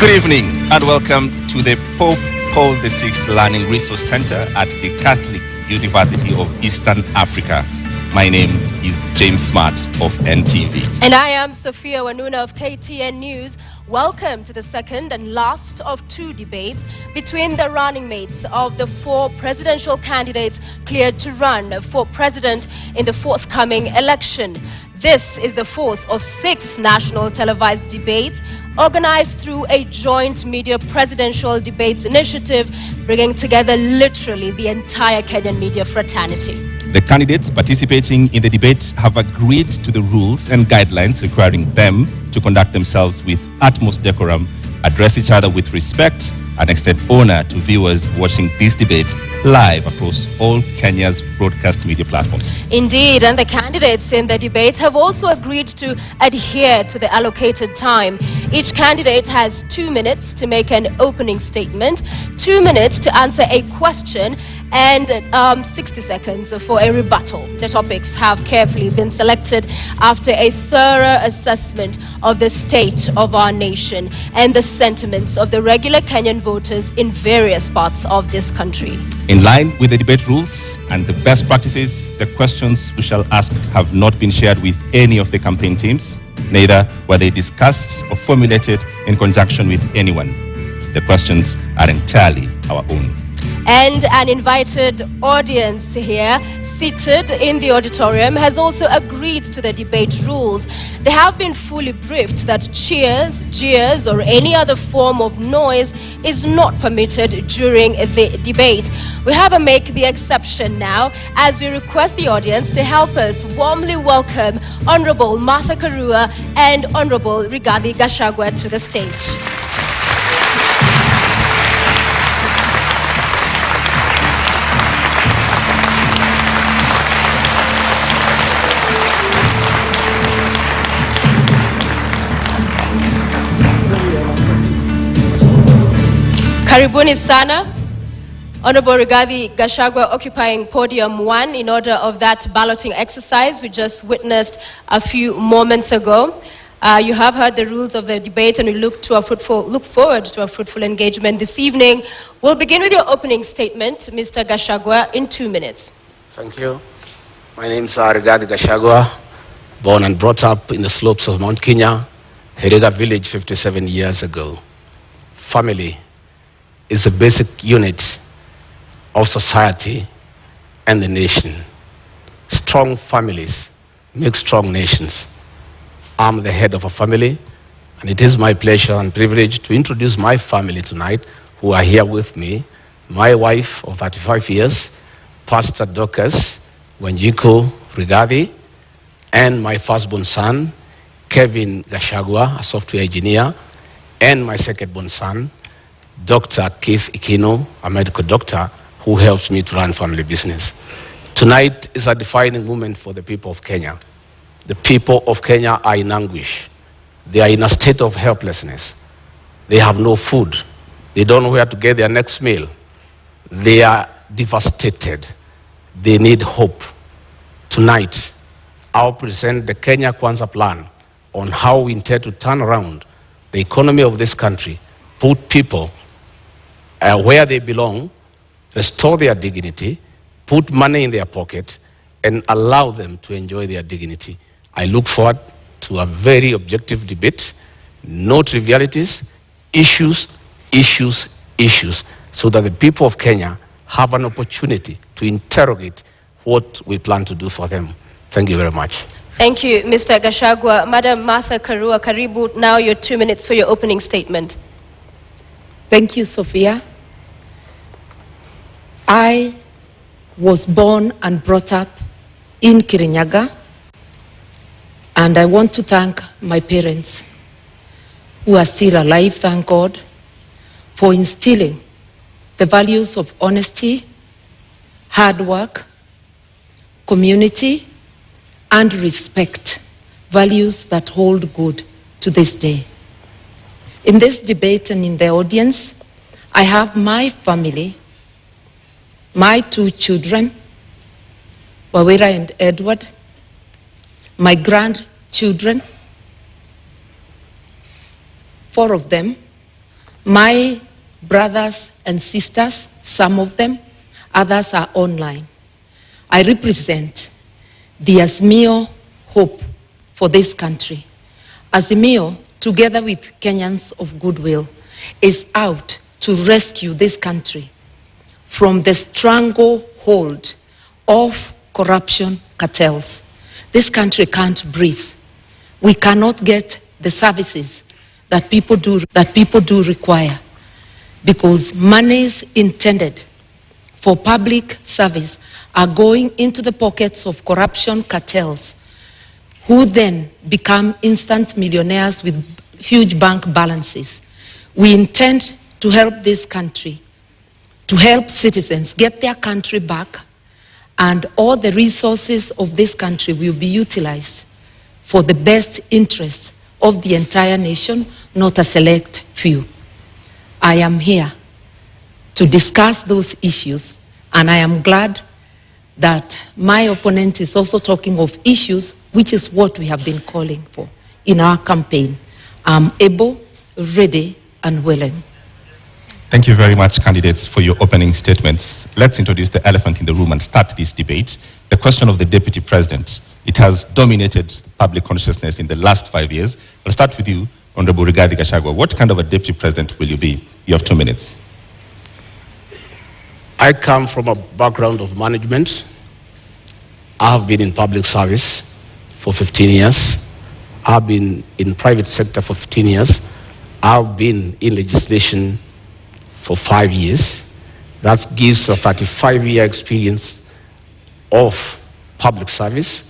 Good evening and welcome to the Pope Paul VI Learning Resource Center at the Catholic University of Eastern Africa. My name is James Smart of NTV. And I am Sophia Wanuna of KTN News. Welcome to the second and last of two debates between the running mates of the four presidential candidates cleared to run for president in the forthcoming election. This is the fourth of 6 national televised debates organized through a joint media presidential debates initiative, bringing together literally the entire Kenyan media fraternity. The candidates participating in the debate have agreed to the rules and guidelines requiring them to conduct themselves with utmost decorum, address each other with respect, and extend honor to viewers watching this debate live across all Kenya's broadcast media platforms. Indeed, and the candidates in the debate have also agreed to adhere to the allocated time. Each candidate has 2 minutes to make an opening statement, 2 minutes to answer a question, and 60 seconds for a rebuttal. The topics have carefully been selected after a thorough assessment of the state of our nation and the sentiments of the regular Kenyan voters in various parts of this country. In line with the debate rules and the best practices, the questions we shall ask have not been shared with any of the campaign teams. Neither were they discussed or formulated in conjunction with anyone. The questions are entirely our own. And an invited audience here, seated in the auditorium, has also agreed to the debate rules. They have been fully briefed that cheers, jeers, or any other form of noise is not permitted during the debate. We have to make the exception now as we request the audience to help us warmly welcome Honorable Martha Karua and Honorable Rigathi Gachagua to the stage. Karibuni sana. Honorable Rigathi Gachagua occupying podium 1 in order of that balloting exercise we just witnessed a few moments ago. You have heard the rules of the debate and we look forward to a fruitful engagement this evening. We'll begin with your opening statement, Mr. Gachagua, in 2 minutes. Thank you. My name is Rigathi Gachagua, born and brought up in the slopes of Mount Kenya, Herega village 57 years ago. Family is the basic unit of society and the nation. Strong families make strong nations. I'm the head of a family, and it is my pleasure and privilege to introduce my family tonight, who are here with me. My wife of 35 years, Pastor Dorcas Wanjiku Rigathi, and my firstborn son, Kevin Gachagua, a software engineer, and my secondborn son, Dr. Keith Ikino, a medical doctor who helps me to run family business. Tonight is a defining moment for the people of Kenya. The people of Kenya are in anguish. They are in a state of helplessness. They have no food. They don't know where to get their next meal. They are devastated. They need hope. Tonight, I'll present the Kenya Kwanza plan on how we intend to turn around the economy of this country, put people where they belong, restore their dignity, put money in their pocket, and allow them to enjoy their dignity. I look forward to a very objective debate, no trivialities, issues, so that the people of Kenya have an opportunity to interrogate what we plan to do for them. Thank you very much. Thank you, Mr. Gachagua. Madam Martha Karua, karibu, now your 2 minutes for your opening statement. Thank you, Sophia. I was born and brought up in Kirinyaga, and I want to thank my parents who are still alive, thank God, for instilling the values of honesty, hard work, community, and respect, values that hold good to this day. In this debate and in the audience, I have my family, my 2 children, Wawira and Edward, my grandchildren, 4 of them, My brothers and sisters, some of them, others are online. I represent the Azimio hope for this country. Azimio, together with Kenyans of goodwill, is out to rescue this country from the stranglehold of corruption cartels. This country can't breathe. We cannot get the services that people do require, because monies intended for public service are going into the pockets of corruption cartels, who then become instant millionaires with huge bank balances. We intend to help this country, to help citizens get their country back, and all the resources of this country will be utilized for the best interest of the entire nation, not a select few. I am here to discuss those issues, and I am glad that my opponent is also talking of issues, which is what we have been calling for in our campaign. I'm able, ready, and willing. Thank you very much, candidates, for your opening statements. Let's introduce the elephant in the room and start this debate. The question of the deputy president. It has dominated public consciousness in the last 5 years. I'll start with you, Honorable Rigathi Gachagua. What kind of a deputy president will you be? You have 2 minutes. I come from a background of management. I have been in public service for 15 years. I've been in private sector for 15 years. I've been in legislation for 5 years. That gives a 35-year experience of public service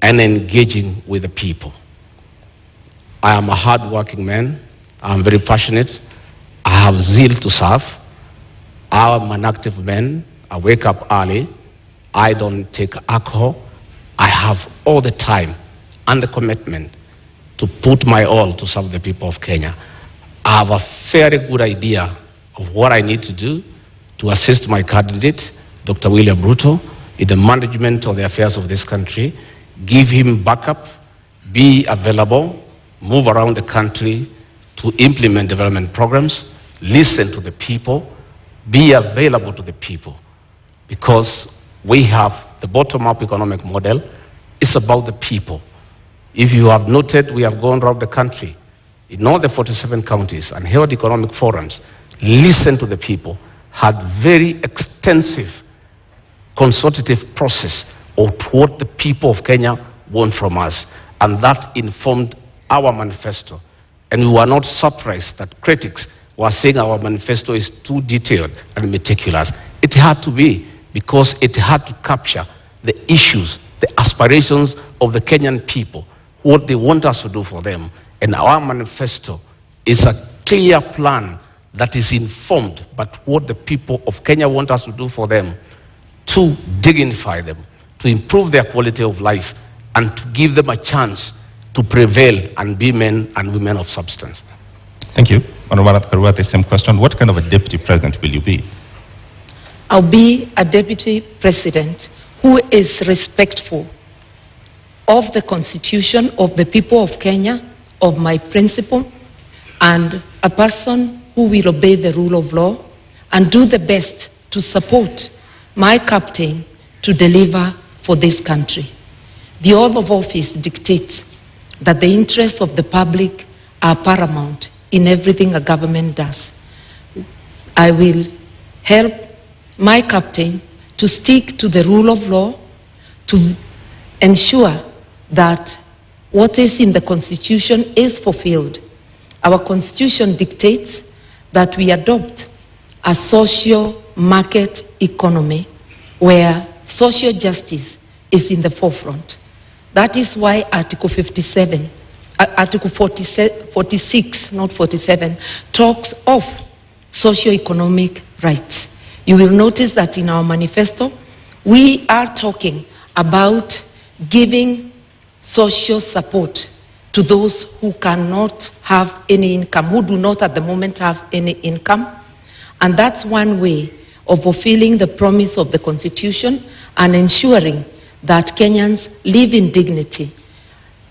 and engaging with the people. I am a hard-working man. I'm very passionate. I have zeal to serve. I'm an active man. I wake up early. I don't take alcohol. I have all the time and the commitment to put my all to serve the people of Kenya. I have a very good idea of what I need to do to assist my candidate, Dr. William Ruto, in the management of the affairs of this country, give him backup, be available, move around the country to implement development programs, listen to the people, be available to the people, because we have the bottom-up economic model. It's about the people. If you have noted, we have gone around the country in all the 47 counties and held economic forums, listened to the people, had very extensive consultative process of what the people of Kenya want from us, and that informed our manifesto. And we were not surprised that critics were saying our manifesto is too detailed and meticulous. It had to be, because it had to capture the issues, the aspirations of the Kenyan people, what they want us to do for them. And our manifesto is a clear plan that is informed by what the people of Kenya want us to do for them, to dignify them, to improve their quality of life, and to give them a chance to prevail and be men and women of substance. Thank you. Honorable Karua, the same question. What kind of a deputy president will you be? I'll be a deputy president who is respectful of the Constitution, of the people of Kenya, of my principle, and a person who will obey the rule of law and do the best to support my captain to deliver for this country. The oath of office dictates that the interests of the public are paramount in everything a government does. I will help my captain to stick to the rule of law, to ensure that what is in the Constitution is fulfilled. Our Constitution dictates that we adopt a social market economy where social justice is in the forefront. That is why Article 46, not 47, talks of socio-economic rights. You will notice that in our manifesto, we are talking about giving social support to those who cannot have any income, who do not at the moment have any income. And that's one way of fulfilling the promise of the Constitution and ensuring that Kenyans live in dignity,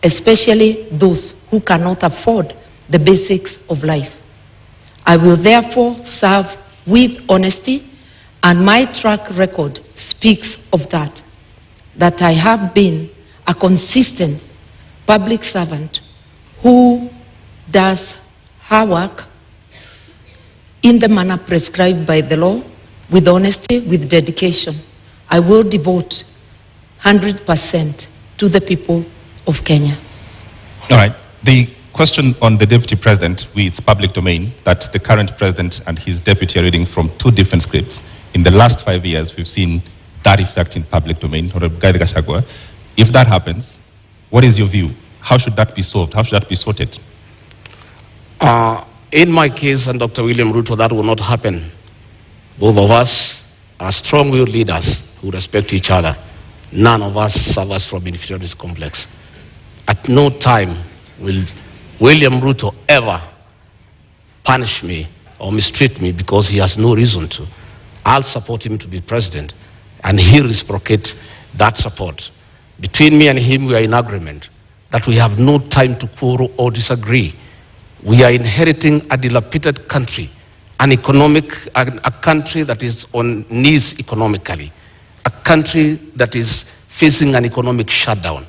especially those who cannot afford the basics of life. I will therefore serve with honesty, and my track record speaks of that I have been a consistent public servant who does her work in the manner prescribed by the law, with honesty, with dedication. I will devote 100% to the people of Kenya. All right. The question on the deputy president, it's public domain, that the current president and his deputy are reading from two different scripts. In the last 5 years, we've seen that effect in public domain. Rigathi Gachagua, if that happens, what is your view? How should that be solved? How should that be sorted? In my case and Dr. William Ruto, that will not happen. Both of us are strong-willed leaders who respect each other. None of us suffers from inferiority complex. At no time will William Ruto ever punish me or mistreat me because he has no reason to. I'll support him to be president, and he'll reciprocate that support. Between me and him, we are in agreement that we have no time to quarrel or disagree. We are inheriting a dilapidated country, a country that is on knees economically, a country that is facing an economic shutdown.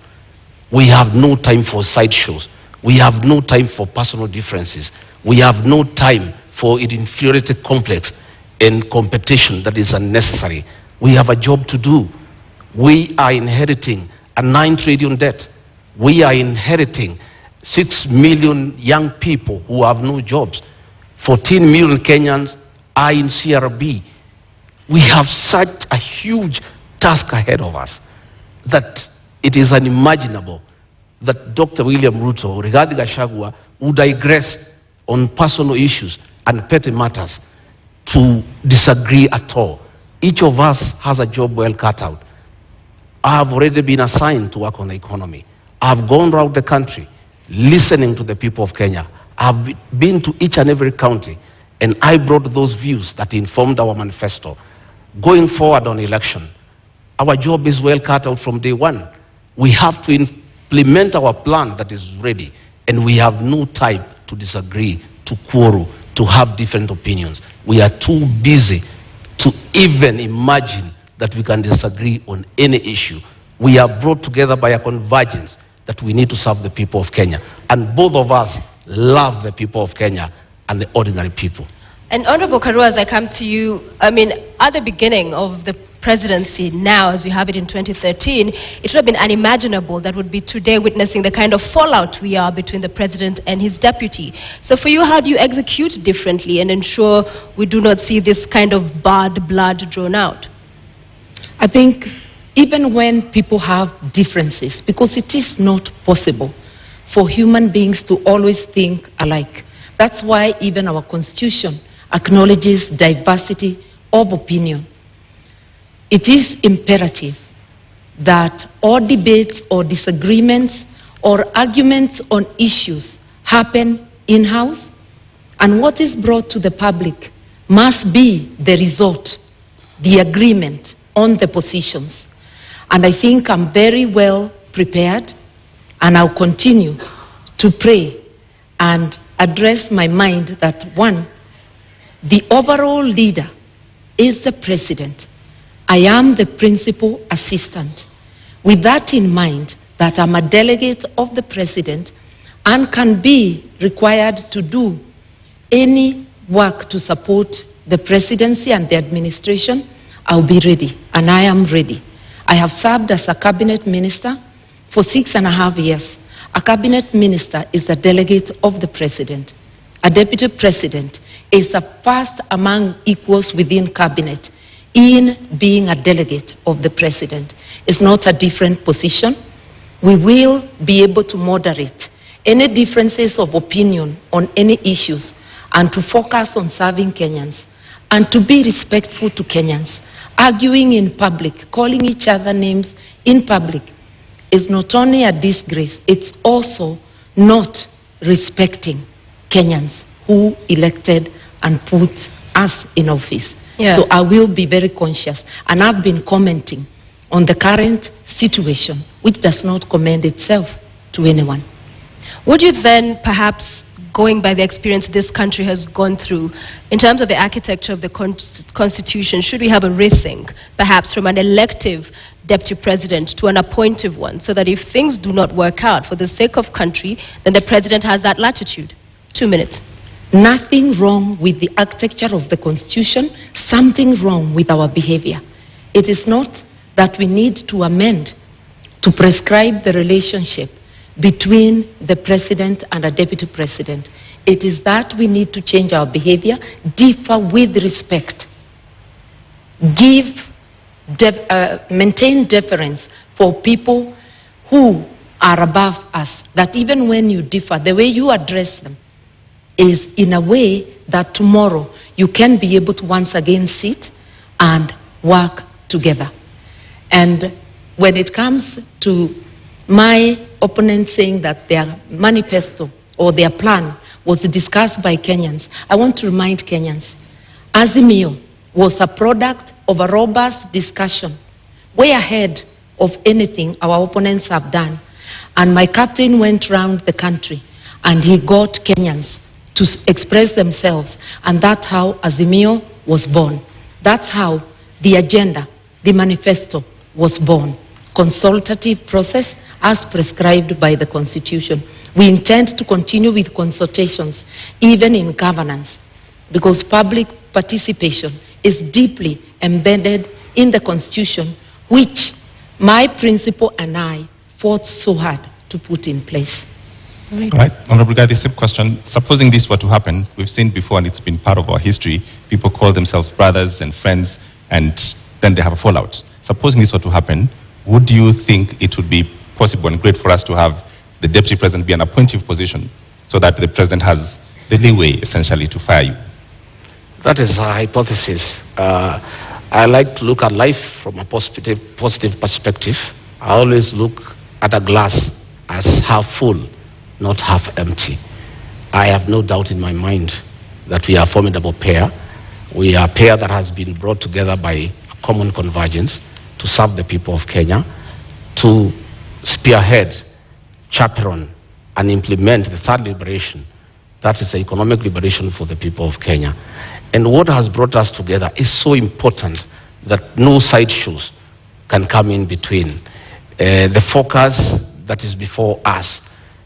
We have no time for sideshows. We have no time for personal differences. We have no time for inferiority complex and competition that is unnecessary. We have a job to do. We are inheriting a 9 trillion debt. We are inheriting 6 million young people who have no jobs. 14 million Kenyans are in CRB. We have such a huge task ahead of us that it is unimaginable that Dr. William Ruto or Rigathi Gachagua would digress on personal issues and petty matters to disagree at all. Each of us has a job well cut out. I have already been assigned to work on the economy. I have gone around the country listening to the people of Kenya. I have been to each and every county, and I brought those views that informed our manifesto. Going forward on election, our job is well cut out from day one. We have to implement our plan that is ready, and we have no time to disagree, to quarrel, to have different opinions. We are too busy to even imagine that we can disagree on any issue. We are brought together by a convergence that we need to serve the people of Kenya. And both of us love the people of Kenya and the ordinary people. And Honorable Karua, as I come to you, I mean, at the beginning of the presidency now, as we have it in 2013, it would have been unimaginable that would be today witnessing the kind of fallout we are between the president and his deputy. So for you, how do you execute differently and ensure we do not see this kind of bad blood drawn out? I think even when people have differences, because it is not possible for human beings to always think alike. That's why even our Constitution acknowledges diversity of opinion. It is imperative that all debates or disagreements or arguments on issues happen in-house, and what is brought to the public must be the result, the agreement on the positions. And I think I'm very well prepared, and I'll continue to pray and address my mind that, one, the overall leader is the president. I am the principal assistant. With that in mind, that I'm a delegate of the president and can be required to do any work to support the presidency and the administration, I'll be ready, and I am ready. I have served as a cabinet minister for 6.5 years. A cabinet minister is a delegate of the president. A deputy president is a first among equals within cabinet in being a delegate of the president. It's not a different position. We will be able to moderate any differences of opinion on any issues and to focus on serving Kenyans and to be respectful to Kenyans. Arguing in public, calling each other names in public is not only a disgrace, it's also not respecting Kenyans who elected and put us in office. Yeah. So I will be very conscious. And I've been commenting on the current situation, which does not commend itself to anyone. Would you then perhaps going by the experience this country has gone through, in terms of the architecture of the Constitution, should we have a rethink, perhaps from an elective deputy president to an appointive one, so that if things do not work out for the sake of country, then the president has that latitude? 2 minutes. Nothing wrong with the architecture of the Constitution, something wrong with our behavior. It is not that we need to amend to prescribe the relationship between the president and a deputy president. It is that we need to change our behavior, differ with respect, maintain deference for people who are above us, that even when you differ, the way you address them is in a way that tomorrow you can be able to once again sit and work together. And when it comes to my opponent saying that their manifesto or their plan was discussed by Kenyans, I want to remind Kenyans, Azimio was a product of a robust discussion, way ahead of anything our opponents have done. And my captain went around the country and he got Kenyans to express themselves, and that's how Azimio was born. That's how the agenda, the manifesto, was born. Consultative process as prescribed by the Constitution. We intend to continue with consultations, even in governance, because public participation is deeply embedded in the Constitution, which my principal and I fought so hard to put in place. All right, Honorable Rigathi, the same question. Supposing this were to happen, we've seen before and it's been part of our history, people call themselves brothers and friends and then they have a fallout. Supposing this were to happen, would you think it would be possible and great for us to have the deputy president be an appointive position so that the president has the leeway essentially to fire you? That is a hypothesis. I like to look at life from a positive perspective. I always look at a glass as half full, not half empty. I have no doubt in my mind that we are a formidable pair. We are a pair that has been brought together by a common convergence to serve the people of Kenya, to spearhead, chaperone, and implement the third liberation. That is the economic liberation for the people of Kenya. And what has brought us together is so important that no sideshows can come in between. The focus that is before us,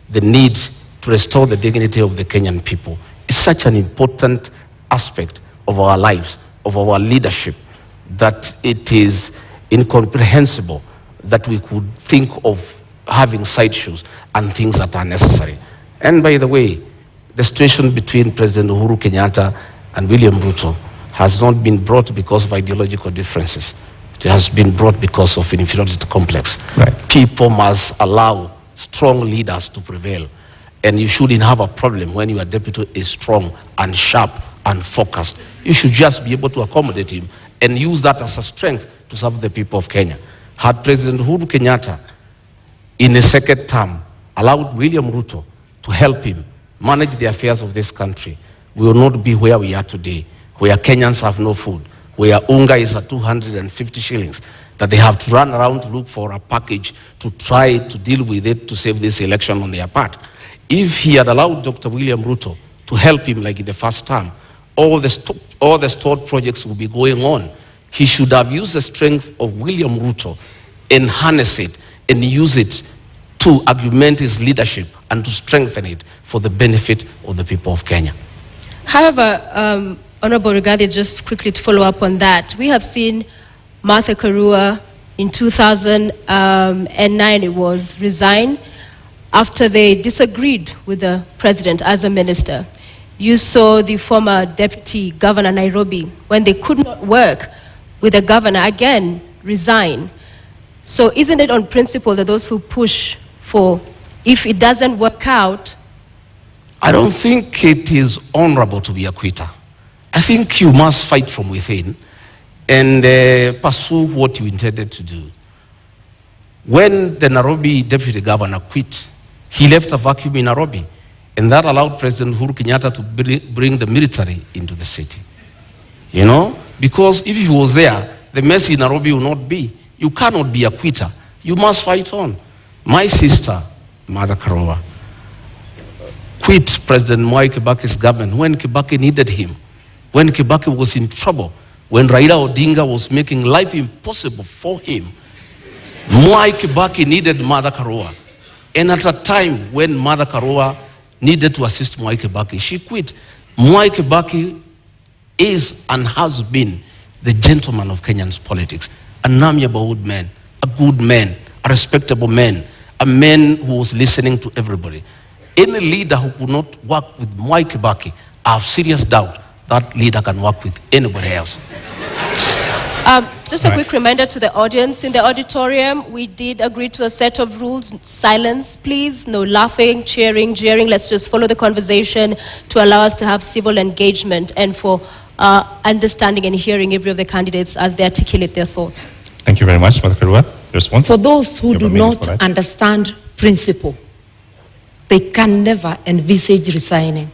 the need to restore the dignity of the Kenyan people, is such an important aspect of our lives, of our leadership, that it is incomprehensible that we could think of having sideshows and things that are necessary. And by the way, the situation between President Uhuru Kenyatta and William Ruto has not been brought because of ideological differences. It has been brought because of an inferiority complex. Right. People must allow strong leaders to prevail. And you shouldn't have a problem when your deputy is strong and sharp and focused. You should just be able to accommodate him and use that as a strength to serve the people of Kenya. Had President Uhuru Kenyatta, in a second term, allowed William Ruto to help him manage the affairs of this country, we will not be where we are today, where Kenyans have no food, where unga is at 250 shillings, that they have to run around to look for a package to try to deal with it to save this election on their part. If he had allowed Dr. William Ruto to help him like in the first term, all the stored projects will be going on. He should have used the strength of William Ruto and harness it and use it to augment his leadership and to strengthen it for the benefit of the people of Kenya. However, Honorable Rigathi, just quickly to follow up on that, we have seen Martha Karua in 2009, it was, resign after they disagreed with the president as a minister. You saw the former deputy governor Nairobi, when they could not work with the governor, again resign. So isn't it on principle that those who push for, if it doesn't work out? I don't think it is honorable to be a quitter. I think you must fight from within and pursue what you intended to do. When the Nairobi deputy governor quit, he left a vacuum in Nairobi, and that allowed President Uhuru Kenyatta to bring the military into the city. You know, because if he was there, the mess in Nairobi will not be. You cannot be a quitter. You must fight on. My sister, Mother Karua, quit President Mwai Kibaki's government when Kibaki needed him, when Kibaki was in trouble, when Raila Odinga was making life impossible for him. Mwai Kibaki needed Mother Karua. And at a time when Mother Karua needed to assist Mwai Kibaki, she quit. Mwai Kibaki is and has been the gentleman of Kenyan's politics, an amiable old man, a good man, a respectable man, a man who was listening to everybody. Any leader who could not work with Mwai Kibaki, I have serious doubt that leader can work with anybody else. Just a quick reminder to the audience in the auditorium, we did agree to a set of rules. Silence, please. No laughing, cheering, jeering. Let's just follow the conversation to allow us to have civil engagement and for understanding and hearing every of the candidates as they articulate their thoughts. Thank you very much, Mother Karua. Response? For those who do not understand principle, they can never envisage resigning.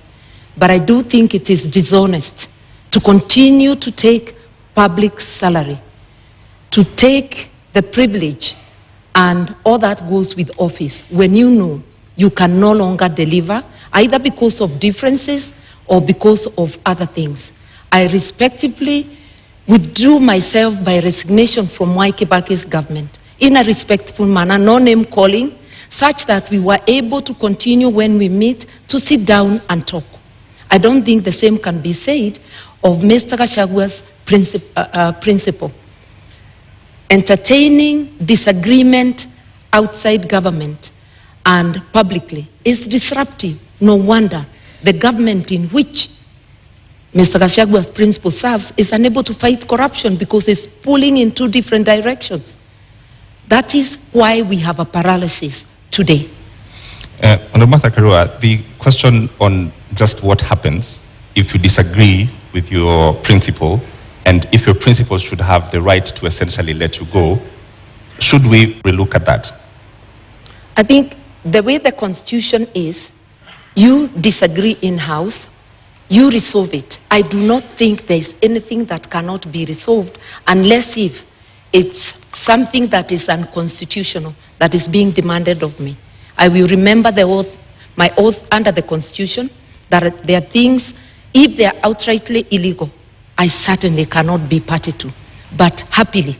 But I do think it is dishonest to continue to take public salary, to take the privilege and all that goes with office when you know you can no longer deliver, either because of differences or because of other things. I respectively withdrew myself by resignation from Mwai Kibaki's government in a respectful manner, no name calling, such that we were able to continue when we meet to sit down and talk. I don't think the same can be said of Mr. Gachagua's principle. Entertaining disagreement outside government and publicly is disruptive. No wonder the government in which Mr. Gachagua's principle serves is unable to fight corruption because it's pulling in two different directions. That is why we have a paralysis today. Honorable Martha Karua, the question on just what happens if you disagree with your principle and if your principle should have the right to essentially let you go, should we relook at that? I think the way the Constitution is, you disagree in-house, you resolve it. I do not think there is anything that cannot be resolved unless if it's something that is unconstitutional that is being demanded of me. I will remember the oath, my oath under the Constitution, that there are things, if they are outrightly illegal, I certainly cannot be party to. But happily,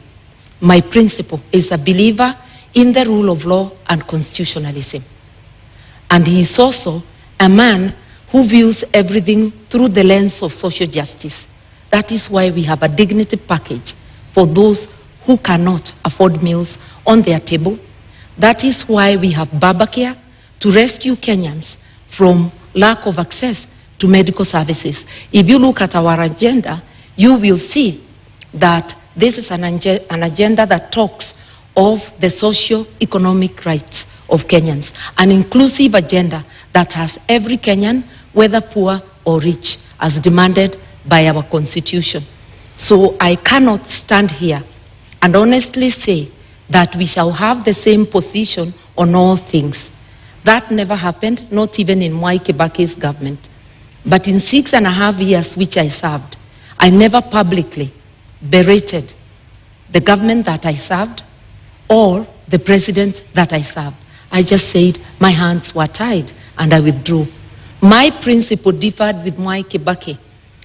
my principle is a believer in the rule of law and constitutionalism. And he is also a man who views everything through the lens of social justice. That is why we have a dignity package for those who cannot afford meals on their table. That is why we have Babacare to rescue Kenyans from lack of access to medical services. If you look at our agenda, you will see that this is an agenda that talks of the socio-economic rights of Kenyans, an inclusive agenda that has every Kenyan, whether poor or rich, as demanded by our Constitution. So I cannot stand here and honestly say that we shall have the same position on all things. That never happened, not even in Mwai Kibaki's government. But in 6.5 years which I served, I never publicly berated the government that I served or the president that I served. I just said my hands were tied and I withdrew. My principle differed with Mwai Kibaki,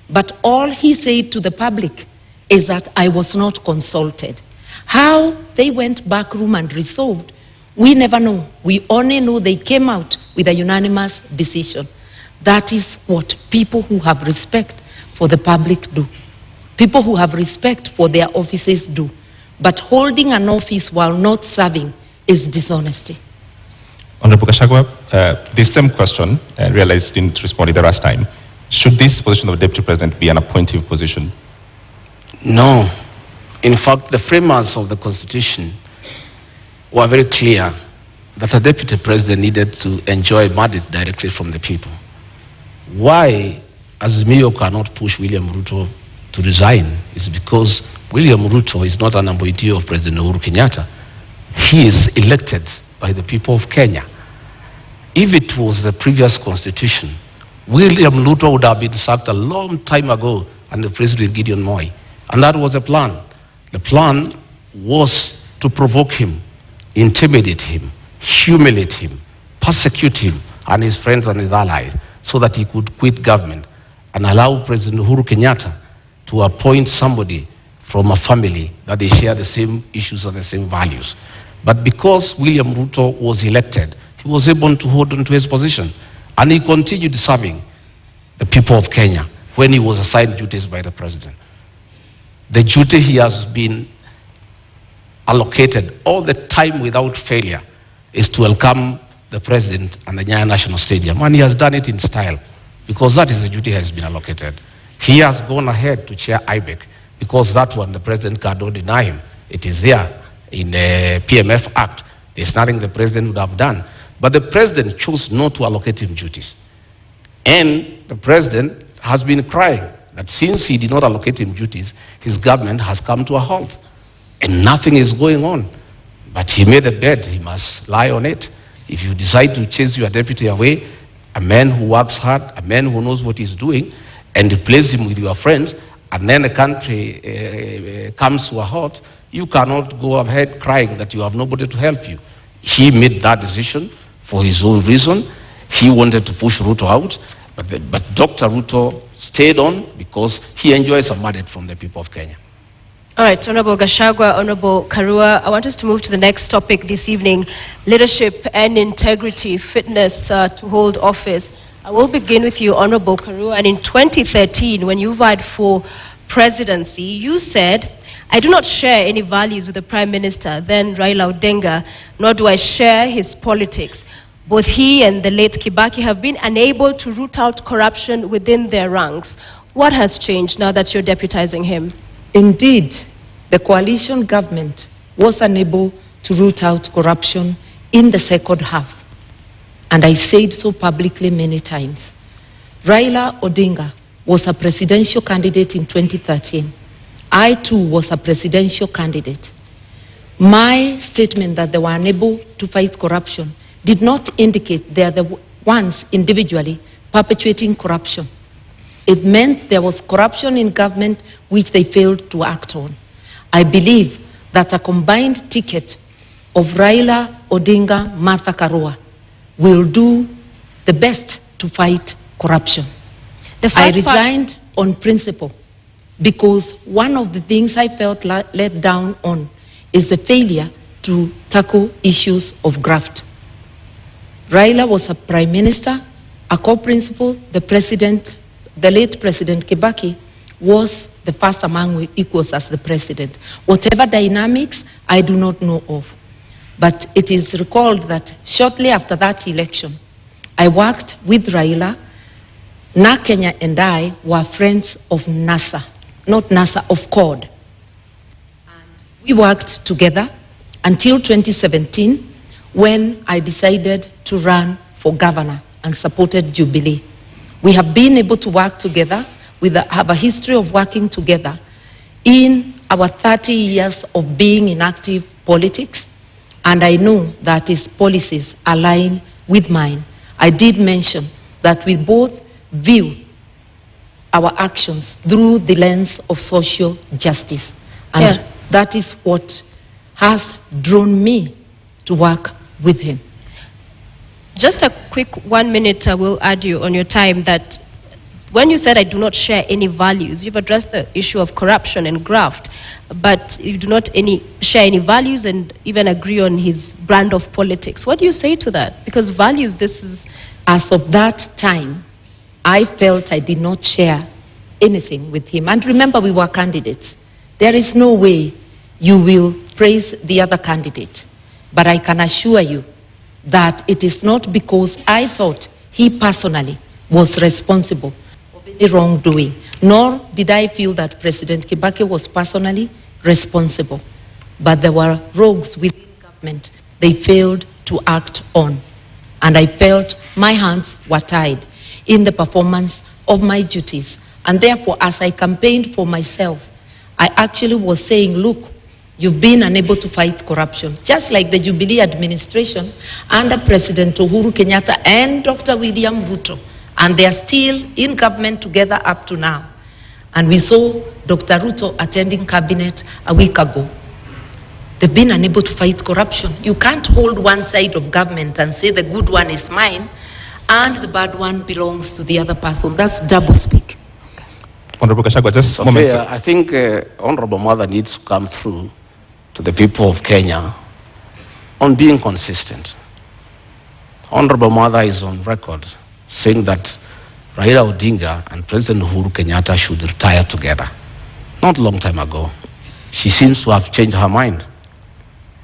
but all he said to the public is that I was not consulted. How they went back room and resolved, we never know. We only know they came out with a unanimous decision. That is what people who have respect for the public do. People who have respect for their offices do. But holding an office while not serving is dishonesty. Honorable Gachagua, the same question, I realized you didn't respond the last time. Should this position of Deputy President be an appointive position? No. In fact, the framers of the Constitution were very clear that a Deputy President needed to enjoy mandate directly from the people. Why Azimio cannot push William Ruto to resign is because William Ruto is not an appointee of President Uhuru Kenyatta. He is elected by the people of Kenya. If it was the previous constitution, William Ruto would have been sacked a long time ago and replaced with Gideon Moi. And that was the plan. The plan was to provoke him, intimidate him, humiliate him, persecute him, and his friends and his allies so that he could quit government and allow President Uhuru Kenyatta to appoint somebody from a family that they share the same issues and the same values. But because William Ruto was elected, he was able to hold on to his position, and he continued serving the people of Kenya when he was assigned duties by the president. The duty he has been allocated all the time without failure is to welcome the president and the Nyayo National Stadium, and he has done it in style because that is the duty he has been allocated. He has gone ahead to chair IBEC because that one the president cannot deny him. It is there in the PMF Act. There's nothing the president would have done. But the president chose not to allocate him duties. And the president has been crying that since he did not allocate him duties, his government has come to a halt. And nothing is going on. But he made a bed, he must lie on it. If you decide to chase your deputy away, a man who works hard, a man who knows what he's doing, and replace him with your friends, and then the country comes to a halt, you cannot go ahead crying that you have nobody to help you. He made that decision for his own reason. He wanted to push Ruto out, but Dr. Ruto stayed on because he enjoys a mandate from the people of Kenya. All right, Honorable Gachagua, Honorable Karua, I want us to move to the next topic this evening, leadership and integrity, fitness to hold office. I will begin with you, Honorable Karua, and in 2013, when you vied for presidency, you said, "I do not share any values with the Prime Minister, then Raila Odinga, nor do I share his politics. Both he and the late Kibaki have been unable to root out corruption within their ranks." What has changed now that you're deputizing him? Indeed, the coalition government was unable to root out corruption in the second half. And I said so publicly many times. Raila Odinga was a presidential candidate in 2013. I too was a presidential candidate. My statement that they were unable to fight corruption did not indicate they are the ones individually perpetuating corruption. It meant there was corruption in government which they failed to act on. I believe that a combined ticket of Raila Odinga, Martha Karua will do the best to fight corruption. I resigned on principle because one of the things I felt let down on is the failure to tackle issues of graft. Raila was a prime minister, a co-principal, the late President Kibaki was the first among equals as the president. Whatever dynamics, I do not know of. But it is recalled that shortly after that election, I worked with Raila. Na Kenya and I were friends of NASA, not NASA, of CORD. And we worked together until 2017 when I decided to run for governor and supported Jubilee. We have been able to work together, have a history of working together in our 30 years of being in active politics, and I know that his policies align with mine. I did mention that we both view our actions through the lens of social justice, and that is what has drawn me to work with him. Just a quick 1 minute, I will add you on your time that when you said I do not share any values, you've addressed the issue of corruption and graft, but you do not share any values and even agree on his brand of politics. What do you say to that? Because values, this is... As of that time, I felt I did not share anything with him. And remember, we were candidates. There is no way you will praise the other candidate. But I can assure you that it is not because I thought he personally was responsible of any wrongdoing, nor did I feel that President Kibaki was personally responsible. But there were rogues within government they failed to act on. And I felt my hands were tied in the performance of my duties. And therefore, as I campaigned for myself, I actually was saying, look, you've been unable to fight corruption, just like the Jubilee administration under President Uhuru Kenyatta and Dr. William Ruto. And they are still in government together up to now. And we saw Dr. Ruto attending cabinet a week ago. They've been unable to fight corruption. You can't hold one side of government and say the good one is mine, and the bad one belongs to the other person. That's double speak. Honorable Gachagua, just a moment. I think Honorable Mother needs to come through to the people of Kenya on being consistent. Honorable Mother is on record saying that Raila Odinga and President Uhuru Kenyatta should retire together. Not a long time ago. She seems to have changed her mind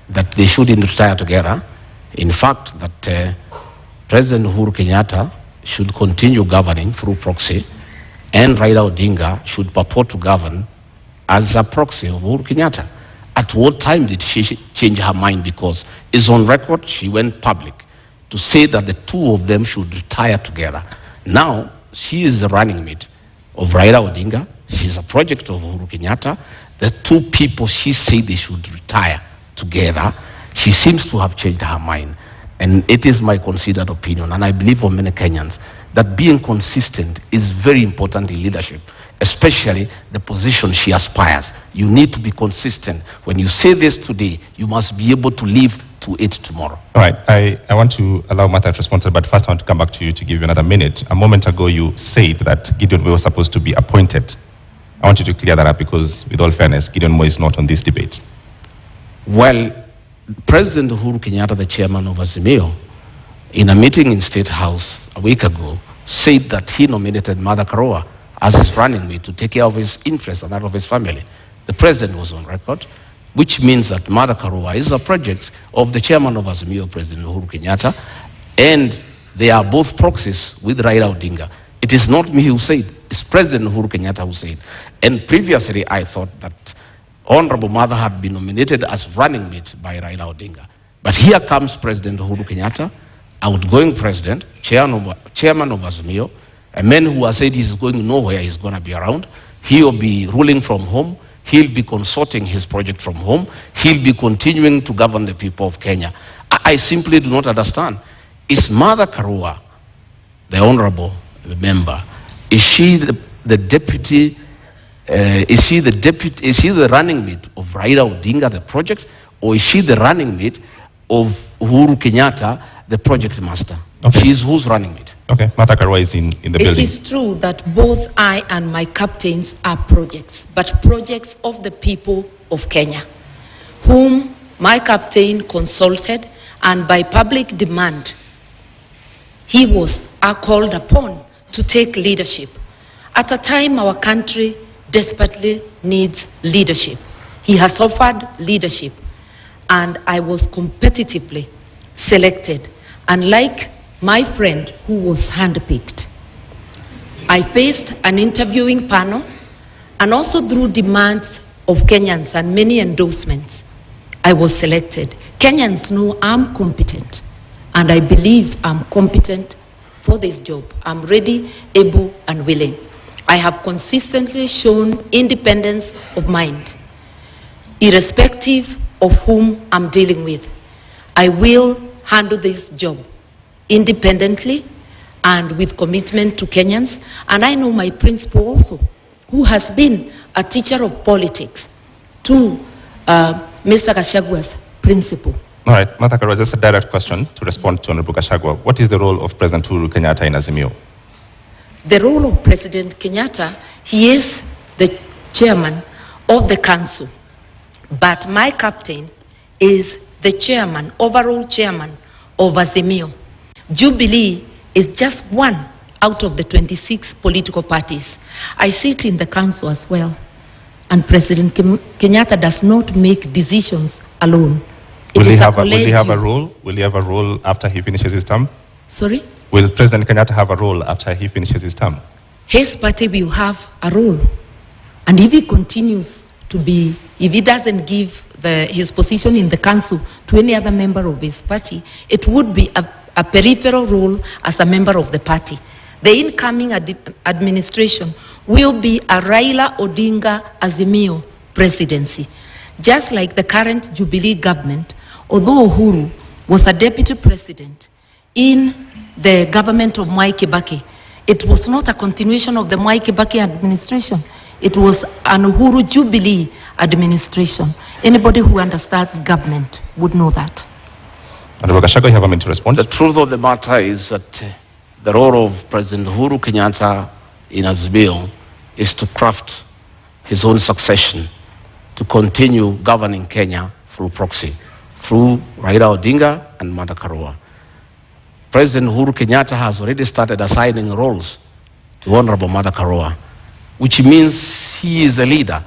that they shouldn't retire together. In fact, that President Uhuru Kenyatta should continue governing through proxy, and Raila Odinga should purport to govern as a proxy of Uhuru Kenyatta. At what time did she change her mind? Because it's on record, she went public to say that the two of them should retire together. Now, she is the running mate of Raila Odinga. She's a project of Uhuru Kenyatta. The two people she said they should retire together. She seems to have changed her mind. And it is my considered opinion, and I believe for many Kenyans, that being consistent is very important in leadership, especially the position she aspires. You need to be consistent. When you say this today, you must be able to live to it tomorrow. All right, I want to allow Martha to respond, but first I want to come back to you to give you another minute. A moment ago, you said that Gideon Moi was supposed to be appointed. I want you to clear that up because, with all fairness, Gideon Moi is not on this debate. Well, President Uhuru Kenyatta, the chairman of Azimio, in a meeting in State House a week ago, said that he nominated Mother Karua as his running mate to take care of his interests and that of his family. The president was on record, which means that Mother Karua is a project of the chairman of Azimio, President Uhuru Kenyatta, and they are both proxies with Raila Odinga. It is not me who said, it's President Uhuru Kenyatta who said. And previously, I thought that Honorable Mother had been nominated as running mate by Raila Odinga. But here comes President Uhuru Kenyatta, outgoing president, chairman of Azimio, a man who has said he's going nowhere, he's going to be around. He'll be ruling from home. He'll be consorting his project from home. He'll be continuing to govern the people of Kenya. I simply do not understand. Is Mother Karua, the honorable member, is she the deputy? Is she the running mate of Raila Odinga, the project, or is she the running mate of Uhuru Kenyatta, the project master? Okay. She's who's running mate? Okay, Martha Karua is in the building. It is true that both I and my captains are projects, but projects of the people of Kenya, whom my captain consulted, and by public demand, he was called upon to take leadership. At a time our country desperately needs leadership. He has offered leadership, and I was competitively selected. And like my friend who was handpicked, I faced an interviewing panel, and also through demands of Kenyans and many endorsements, I was selected. Kenyans know I'm competent, and I believe I'm competent for this job. I'm ready, able, and willing. I have consistently shown independence of mind, irrespective of whom I'm dealing with. I will handle this job independently and with commitment to Kenyans. And I know my principal also, who has been a teacher of politics to Mr. Gachagua's principal. All right, Martha Karua, just a direct question to respond to Honorable Gachagua. What is the role of President Uhuru Kenyatta in Azimio? The role of President Kenyatta, he is the chairman of the council, but my captain is the chairman, overall chairman of Azimio. Jubilee is just one out of the 26 political parties. I sit in the council as well, and President Kenyatta does not make decisions alone. Will he have a role? Will he have a role after he finishes his term? Sorry? Will President Kenyatta have a role after he finishes his term? His party will have a role. And if he continues to be, if he doesn't give his position in the council to any other member of his party, it would be a peripheral role as a member of the party. The incoming administration will be a Raila Odinga Azimio presidency. Just like the current Jubilee government, although Uhuru was a deputy president in the government of Mwai Kibaki, it was not a continuation of the Mwai Kibaki administration. It was an Uhuru Jubilee administration. Anybody who understands government would know that. Honorable Gachagua, you have a minute to respond. The truth of the matter is that the role of President Uhuru Kenyatta in Azimio is to craft his own succession, to continue governing Kenya through proxy, through Raila Odinga and Martha Karua. President Uhuru Kenyatta has already started assigning roles to Honorable Martha Karua, which means he is a leader,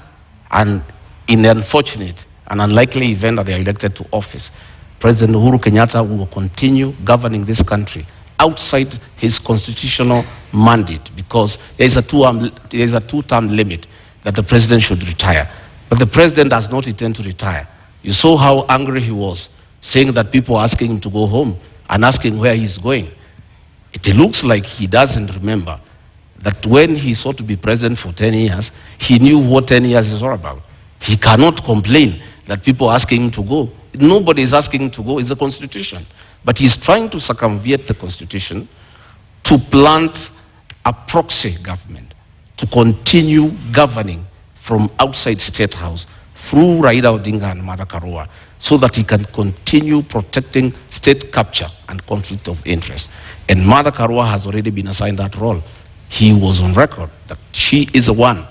and in the unfortunate and unlikely event that they are elected to office, President Uhuru Kenyatta will continue governing this country outside his constitutional mandate, because there is a two-term limit that the president should retire. But the president does not intend to retire. You saw how angry he was, saying that people are asking him to go home and asking where he's going. It looks like he doesn't remember that when he sought to be president for 10 years, he knew what 10 years is all about. He cannot complain that people are asking him to go. Nobody is asking him to go. It's the Constitution. But he's trying to circumvent the Constitution to plant a proxy government, to continue governing from outside State House through Raila Odinga and Martha Karua, so that he can continue protecting state capture and conflict of interest. And Martha Karua has already been assigned that role. He was on record that she is the one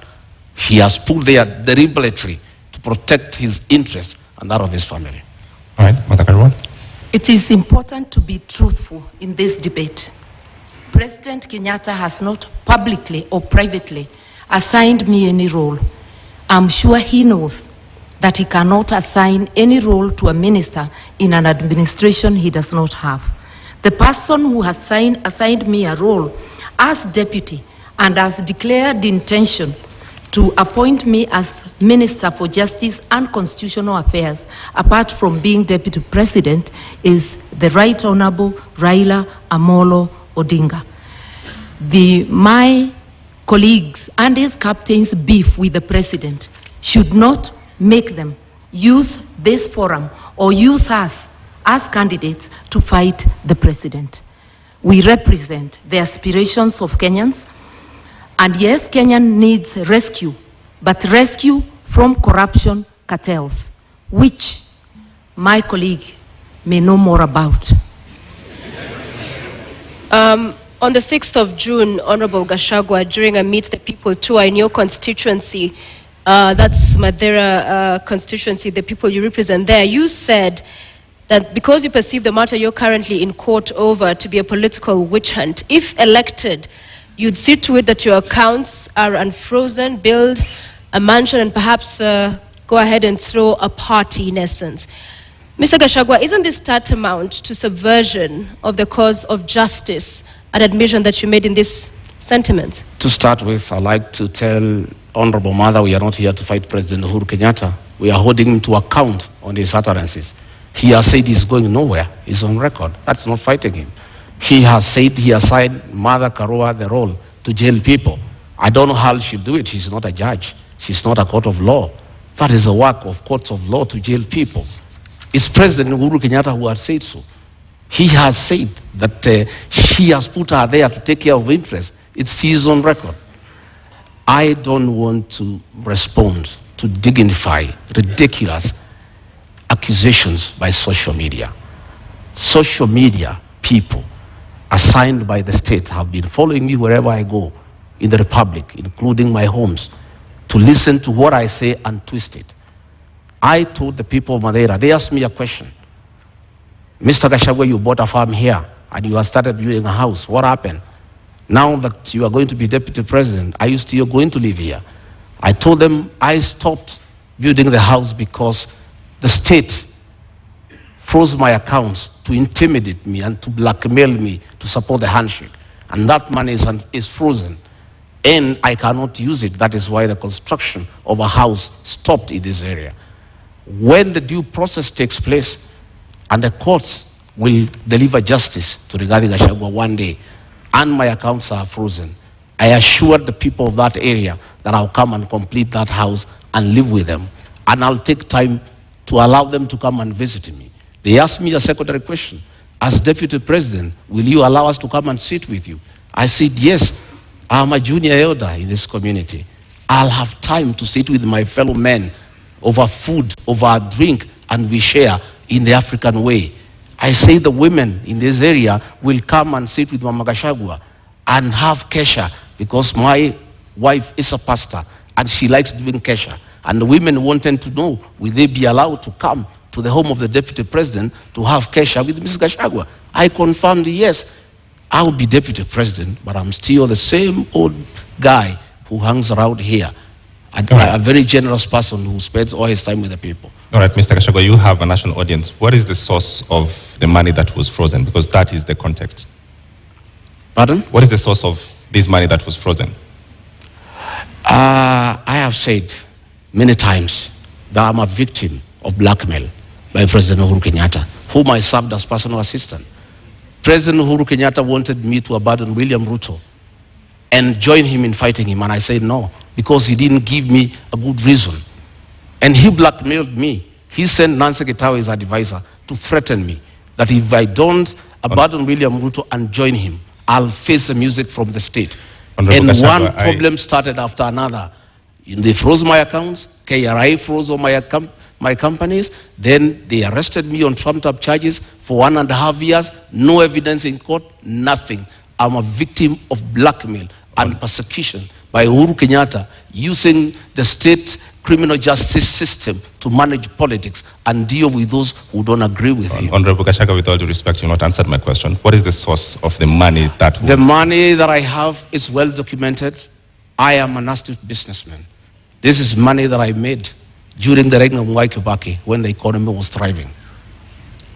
he has put there deliberately to protect his interests and that of his family. All right, Martha Karua. It is important to be truthful in this debate. President Kenyatta has not publicly or privately assigned me any role. I'm sure he knows that he cannot assign any role to a minister in an administration he does not have. The person who has assigned me a role as deputy and has declared the intention to appoint me as Minister for Justice and Constitutional Affairs, apart from being Deputy President, is the Right Honorable Raila Amolo Odinga. My colleagues and his captains' beef with the President should not make them use this forum or use us as candidates to fight the President. We represent the aspirations of Kenyans. And yes, Kenya needs rescue, but rescue from corruption cartels, which my colleague may know more about. On the 6th of June, Honorable Gachagua, during a Meet the People tour in your constituency, that's Madeira constituency, the people you represent there, you said that because you perceive the matter you're currently in court over to be a political witch hunt, if elected, you'd see to it that your accounts are unfrozen, build a mansion, and perhaps go ahead and throw a party in essence. Mr. Gachagua, isn't this tantamount to subversion of the cause of justice, an admission that you made in this sentiment? To start with, I'd like to tell Honorable Mother we are not here to fight President Uhuru Kenyatta. We are holding him to account on his utterances. He has said he's going nowhere. He's on record. That's not fighting him. He has said he assigned Martha Karua the role to jail people. I don't know how she'll do it. She's not a judge. She's not a court of law. That is the work of courts of law, to jail people. It's President Uhuru Kenyatta who has said so. He has said that she has put her there to take care of interests. It's his own record. I don't want to respond to dignify ridiculous accusations by social media. Social media people assigned by the state have been following me wherever I go in the Republic, including my homes, to listen to what I say and twist it. I told the people of Madeira, they asked me a question. Mr. Gachagua, you bought a farm here and you have started building a house. What happened? Now that you are going to be deputy president, are you still going to live here? I told them I stopped building the house because the state froze my accounts to intimidate me and to blackmail me to support the handshake. And that money is frozen. And I cannot use it. That is why the construction of a house stopped in this area. When the due process takes place and the courts will deliver justice to Rigathi Gachagua one day, and my accounts are frozen, I assured the people of that area that I'll come and complete that house and live with them. And I'll take time to allow them to come and visit me. They asked me a secondary question. As deputy president, will you allow us to come and sit with you? I said, yes, I'm a junior elder in this community. I'll have time to sit with my fellow men over food, over a drink, and we share in the African way. I say the women in this area will come and sit with Mama Gachagua and have kesha, because my wife is a pastor and she likes doing kesha. And the women wanted to know, will they be allowed to come to the home of the deputy president to have kesha with Mrs. Gachagua? I confirmed yes, I'll be deputy president, but I'm still the same old guy who hangs around here. A very generous person who spends all his time with the people. All right, Mr. Gachagua, you have a national audience. What is the source of the money that was frozen? Because that is the context. Pardon? What is the source of this money that was frozen? I have said many times that I'm a victim of blackmail by President Uhuru Kenyatta, whom I served as personal assistant. President Uhuru Kenyatta wanted me to abandon William Ruto and join him in fighting him, and I said no, because he didn't give me a good reason. And he blackmailed me. He sent Nancy Gitawe, his advisor, to threaten me that if I don't abandon William Ruto and join him, I'll face the music from the state. Honorable And Gachagua, one problem started after another. They froze my accounts, KRI froze all my companies, then they arrested me on trumped-up charges for 1.5 years, no evidence in court, nothing. I'm a victim of blackmail and persecution by Uhuru Kenyatta using the state criminal justice system to manage politics and deal with those who don't agree with him. Honorable Gachagua, with all due respect, you've not answered my question. What is the source of the money that was... The money that I have is well documented. I am an astute businessman. This is money that I made during the reign of Mwai Kibaki when the economy was thriving.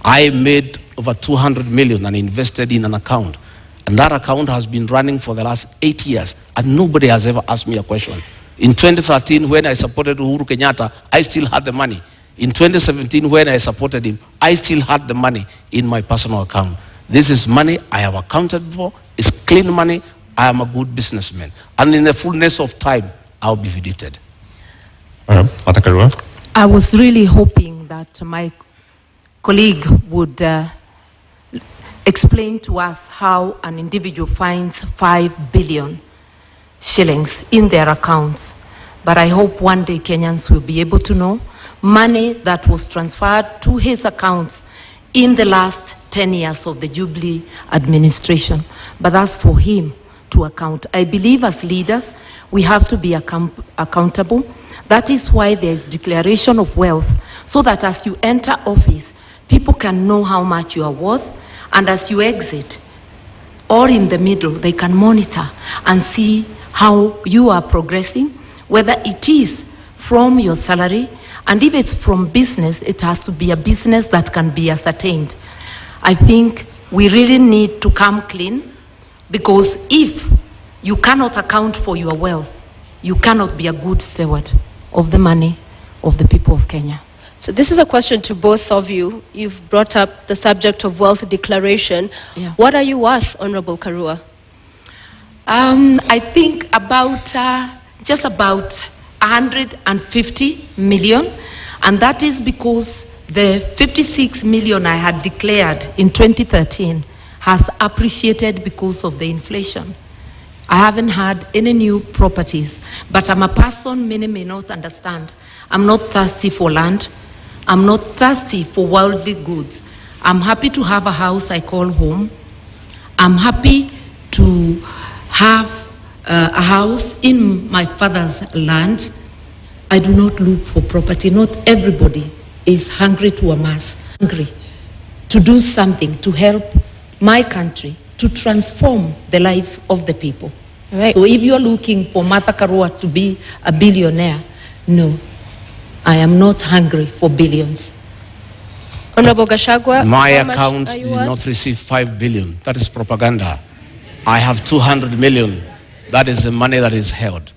I made over 200 million and invested in an account. And that account has been running for the last 8 years, and nobody has ever asked me a question. In 2013, when I supported Uhuru Kenyatta, I still had the money. In 2017, when I supported him, I still had the money in my personal account. This is money I have accounted for. It's clean money. I am a good businessman. And in the fullness of time, I'll be vindicated. Karua? I was really hoping that my colleague would explain to us how an individual finds 5 billion shillings in their accounts. But I hope one day Kenyans will be able to know money that was transferred to his accounts in the last 10 years of the Jubilee administration. But that's for him to account. I believe as leaders, we have to be accountable. That is why there is declaration of wealth, so that as you enter office, people can know how much you are worth, and as you exit, or in the middle, they can monitor and see how you are progressing, whether it is from your salary, and if it's from business, it has to be a business that can be ascertained. I think we really need to come clean, because if you cannot account for your wealth, you cannot be a good steward of the money of the people of Kenya. So this is a question to both of you. You've brought up the subject of wealth declaration. Yeah. What are you worth, Honorable Karua? I think about just about 150 million, and that is because the 56 million I had declared in 2013 has appreciated because of the inflation. I haven't had any new properties, but I'm a person many may not understand. I'm not thirsty for land. I'm not thirsty for worldly goods. I'm happy to have a house I call home. I'm happy to have a house in my father's land. I do not look for property. Not everybody is hungry to amass, hungry to do something to help my country, to transform the lives of the people. Right. So if you're looking for Martha Karua to be a billionaire, no, I am not hungry for billions. Honorable Gachagua, My how much account are you did worth? not receive 5 billion. That is propaganda. I have 200 million. That is the money that is held.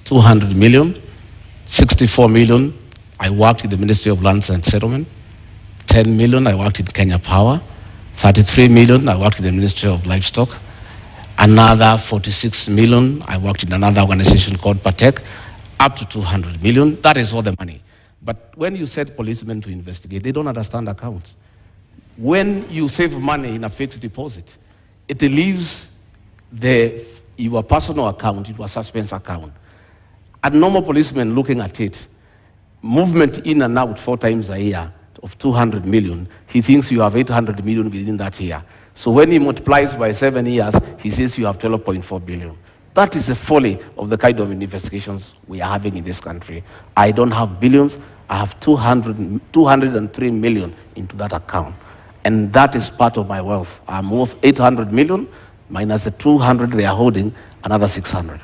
200 million, 64 million, I worked in the Ministry of Lands and Settlement. 10 million, I worked in Kenya Power. 33 million, I worked in the Ministry of Livestock. Another 46 million, I worked in another organization called Patek. Up to 200 million, that is all the money. But when you set policemen to investigate, they don't understand accounts. When you save money in a fixed deposit, it leaves your personal account into a suspense account. A normal policeman looking at it, movement in and out 4 times a year of 200 million, he thinks you have 800 million within that year. So when he multiplies by 7 years, he says you have 12.4 billion. That is the folly of the kind of investigations we are having in this country. I don't have billions, I have 203 million into that account. And that is part of my wealth. I'm worth 800 million, minus the 200 they are holding, another 600.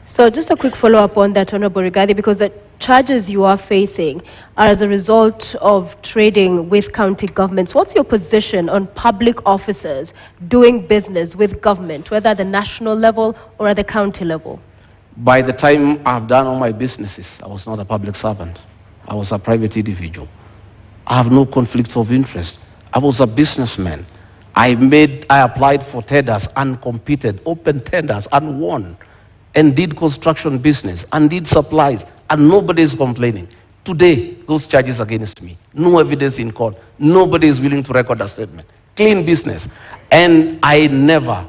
So just a quick follow-up on that, Honorable Rigathi, because the charges you are facing are as a result of trading with county governments. What's your position on public officers doing business with government, whether at the national level or at the county level? By the time I've done all my businesses, I was not a public servant. I was a private individual. I have no conflict of interest. I was a businessman. I applied for tenders and competed, open tenders and won, and did construction business and did supplies, and nobody is complaining. Today, those charges against me, no evidence in court, nobody is willing to record a statement. Clean business. And I never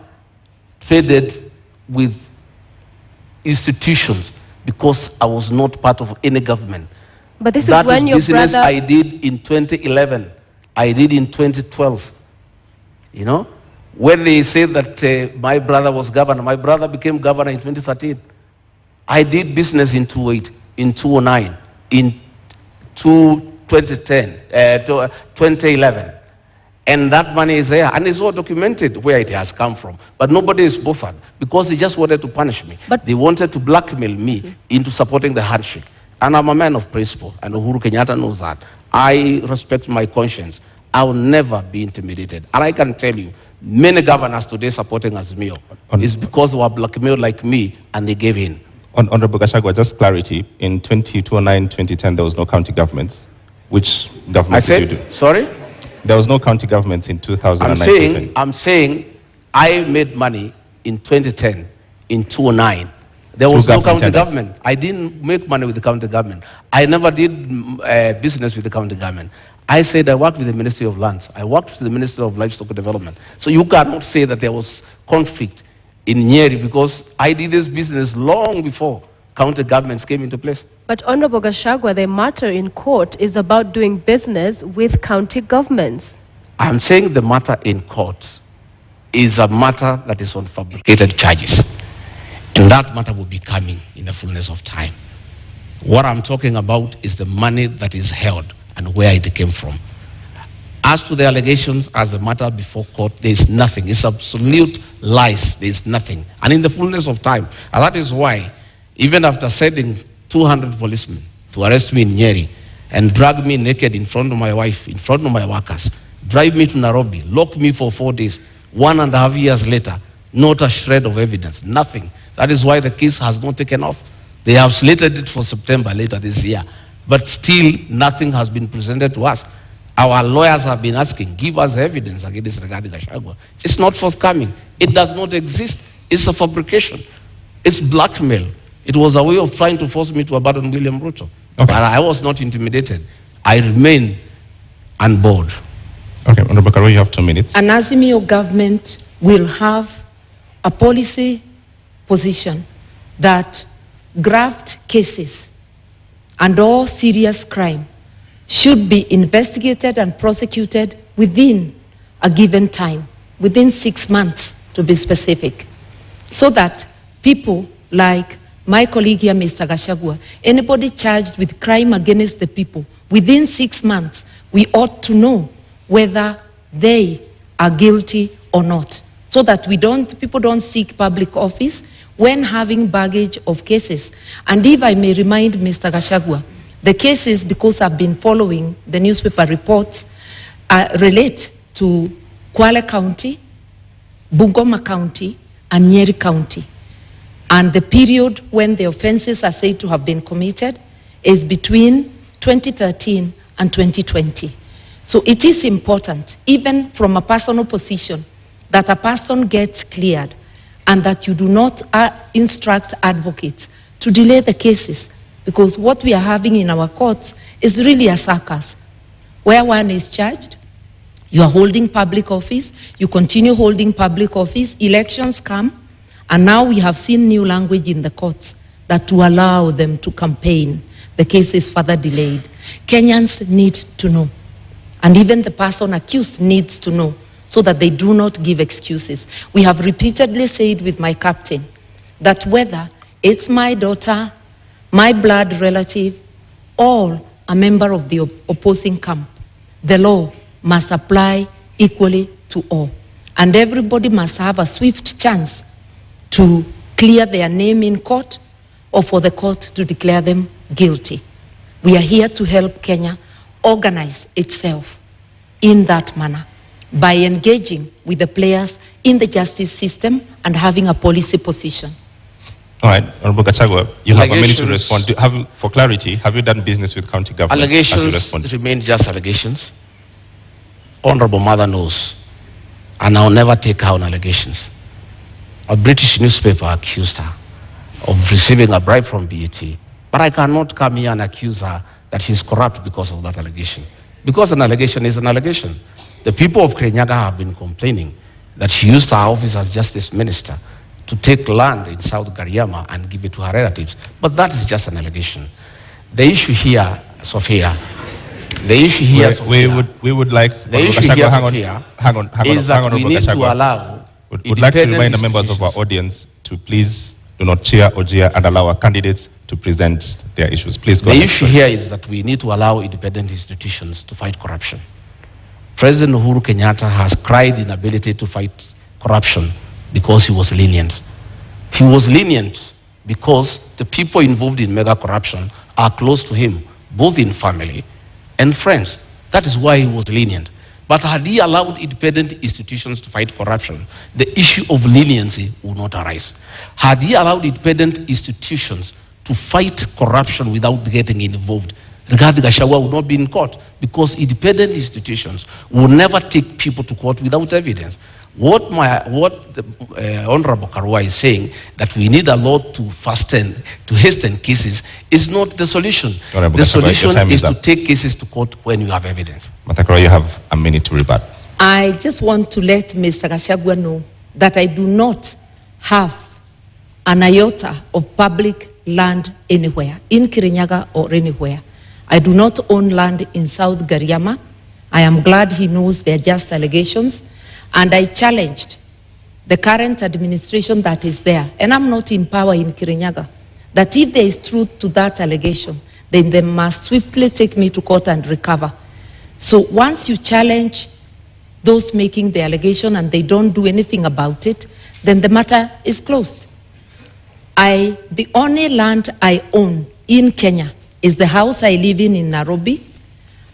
traded with institutions because I was not part of any government. But this is when your business brother... I did in 2011, I did in 2012. You know, when they say that my brother was governor, my brother became governor in 2013. I did business in 2008, in 2009, in 2010, 2011. And that money is there, and it's all documented where it has come from. But nobody is bothered, because they just wanted to punish me. But they wanted to blackmail me into supporting the handshake. And I'm a man of principle, and Uhuru Kenyatta knows that. I respect my conscience. I will never be intimidated. And I can tell you, many governors today supporting Azimio is because they were blackmailed like me, and they gave in. Honorable Gachagua, just clarity. In 2009, 2010, there was no county governments. Which government did you do? Sorry? There was no county governments in 2009. I'm saying I made money in 2010, in 2009. There was no county government. I didn't make money with the county government. I never did business with the county government. I said I worked with the Ministry of Lands. I worked with the Ministry of Livestock Development. So you cannot say that there was conflict in Nyeri, because I did this business long before county governments came into place. But Honorable Gachagua, the matter in court is about doing business with county governments. I'm saying the matter in court is a matter that is on fabricated charges. And that matter will be coming in the fullness of time. What I'm talking about is the money that is held and where it came from. As to the allegations as the matter before court, there is nothing. It's absolute lies. There is nothing. And in the fullness of time, and that is why, even after sending 200 policemen to arrest me in Nyeri and drag me naked in front of my wife, in front of my workers, drive me to Nairobi, lock me for 4 days, 1.5 years later, not a shred of evidence, nothing. That is why the case has not taken off. They have slated it for September later this year. But still, nothing has been presented to us. Our lawyers have been asking, give us evidence against Rigathi Gachagua. It's not forthcoming. It does not exist. It's a fabrication. It's blackmail. It was a way of trying to force me to abandon William Ruto. Okay. But I was not intimidated. I remain on board. Okay, Honorable Karua, you have 2 minutes. An Azimio government will have a policy position that graft cases and all serious crime should be investigated and prosecuted within a given time, within 6 months to be specific, so that people like my colleague here, Mr. Gachagua, anybody charged with crime against the people, within 6 months, we ought to know whether they are guilty or not, so that people don't seek public office when having baggage of cases. And if I may remind Mr. Gachagua, the cases, because I've been following the newspaper reports, relate to Kwale County, Bungoma County, and Nyeri County. And the period when the offenses are said to have been committed is between 2013 and 2020. So it is important, even from a personal position, that a person gets cleared and that you do not instruct advocates to delay the cases, because what we are having in our courts is really a circus, where one is charged, you are holding public office, you continue holding public office, elections come, and now we have seen new language in the courts that to allow them to campaign, the case is further delayed. Kenyans need to know, and even the person accused needs to know, so that they do not give excuses. We have repeatedly said with my captain that whether it's my daughter, my blood relative, or a member of the opposing camp, the law must apply equally to all. And everybody must have a swift chance to clear their name in court or for the court to declare them guilty. We are here to help Kenya organize itself in that manner by engaging with the players in the justice system and having a policy position. All right, Honorable Gachagua, you have a minute to respond. For clarity, have you done business with county governments? Allegations remain just allegations. Honorable Mother knows, and I'll never take her on allegations. A British newspaper accused her of receiving a bribe from BAT, but I cannot come here and accuse her that she's corrupt because of that allegation. Because an allegation is an allegation. The people of Kirinyaga have been complaining that she used her office as justice minister to take land in South Gariama and give it to her relatives. But that is just an allegation. The issue here, Sophia, the issue here, we would like the issue here, Sophia, is that we need to allow. Would like to remind the members of our audience to please do not cheer or jeer and allow our candidates to present their issues. Please go ahead. The issue here is that we need to allow independent institutions to fight corruption. President Uhuru Kenyatta has cried inability to fight corruption because he was lenient. He was lenient because the people involved in mega corruption are close to him, both in family and friends. That is why he was lenient. But had he allowed independent institutions to fight corruption, the issue of leniency would not arise. Had he allowed independent institutions to fight corruption without getting involved, Rigathi Gachagua would not be in court, because independent institutions will never take people to court without evidence. What the Honorable Karua is saying, that we need a law to hasten cases, is not the solution. Honorable the Gachagua, solution is to take cases to court when you have evidence. Matakara, you have a minute to rebut. I just want to let Mr. Gachagua know that I do not have an iota of public land anywhere, in Kirinyaga or anywhere. I do not own land in South Gariama. I am glad he knows they are just allegations. And I challenged the current administration that is there, and I'm not in power in Kirinyaga, that if there is truth to that allegation, then they must swiftly take me to court and recover. So once you challenge those making the allegation and they don't do anything about it, then the matter is closed. The only land I own in Kenya is the house I live in Nairobi,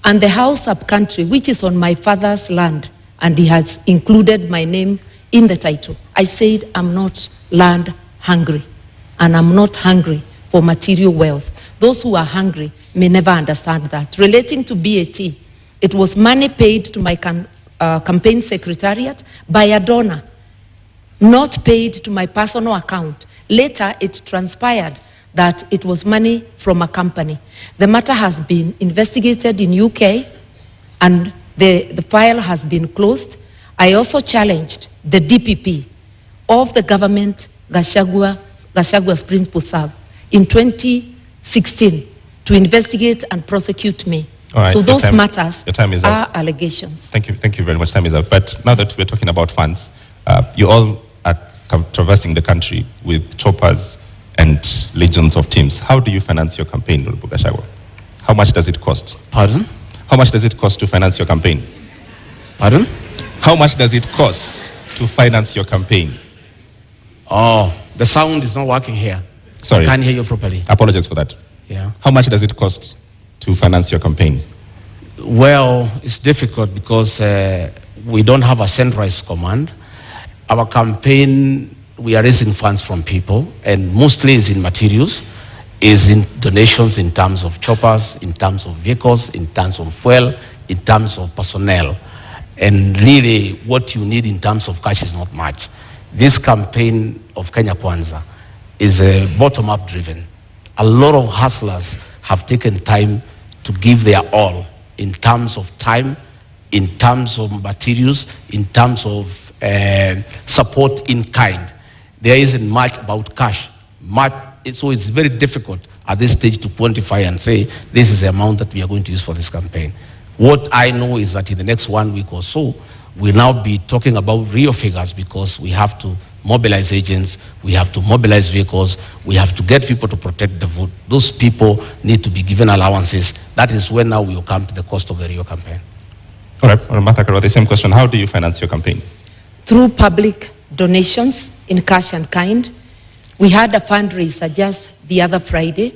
and the house up country, which is on my father's land, and he has included my name in the title. I said I'm not land hungry, and I'm not hungry for material wealth. Those who are hungry may never understand that. Relating to BAT, it was money paid to my campaign secretariat by a donor, not paid to my personal account. Later, it transpired that it was money from a company. The matter has been investigated in UK, and the file has been closed. I also challenged the DPP of the government Gachagua's principal serve in 2016 to investigate and prosecute me. Right, so those matters are allegations. Thank you very much. Time is up. But now that we're talking about funds, you all are traversing the country with choppers and legions of teams. How do you finance your campaign, Honorable Gachagua? How much does it cost? Pardon? How much does it cost to finance your campaign? Pardon? How much does it cost to finance your campaign? Oh, the sound is not working here. Sorry. I can't hear you properly. Apologies for that. Yeah. How much does it cost to finance your campaign? Well, it's difficult because we don't have a centralized command. Our campaign, we are raising funds from people, and mostly is in materials, is in donations in terms of choppers, in terms of vehicles, in terms of fuel, in terms of personnel. And really, what you need in terms of cash is not much. This campaign of Kenya Kwanza is bottom-up driven. A lot of hustlers have taken time to give their all in terms of time, in terms of materials, in terms of support in kind. There isn't much about cash. Much So it's very difficult at this stage to quantify and say, this is the amount that we are going to use for this campaign. What I know is that in the next 1 week or so, we'll now be talking about real figures, because we have to mobilize agents, we have to mobilize vehicles, we have to get people to protect the vote. Those people need to be given allowances. That is when now we will come to the cost of the real campaign. All right, Martha Karua, the same question. How do you finance your campaign? Through public donations in cash and kind. We had a fundraiser just the other Friday,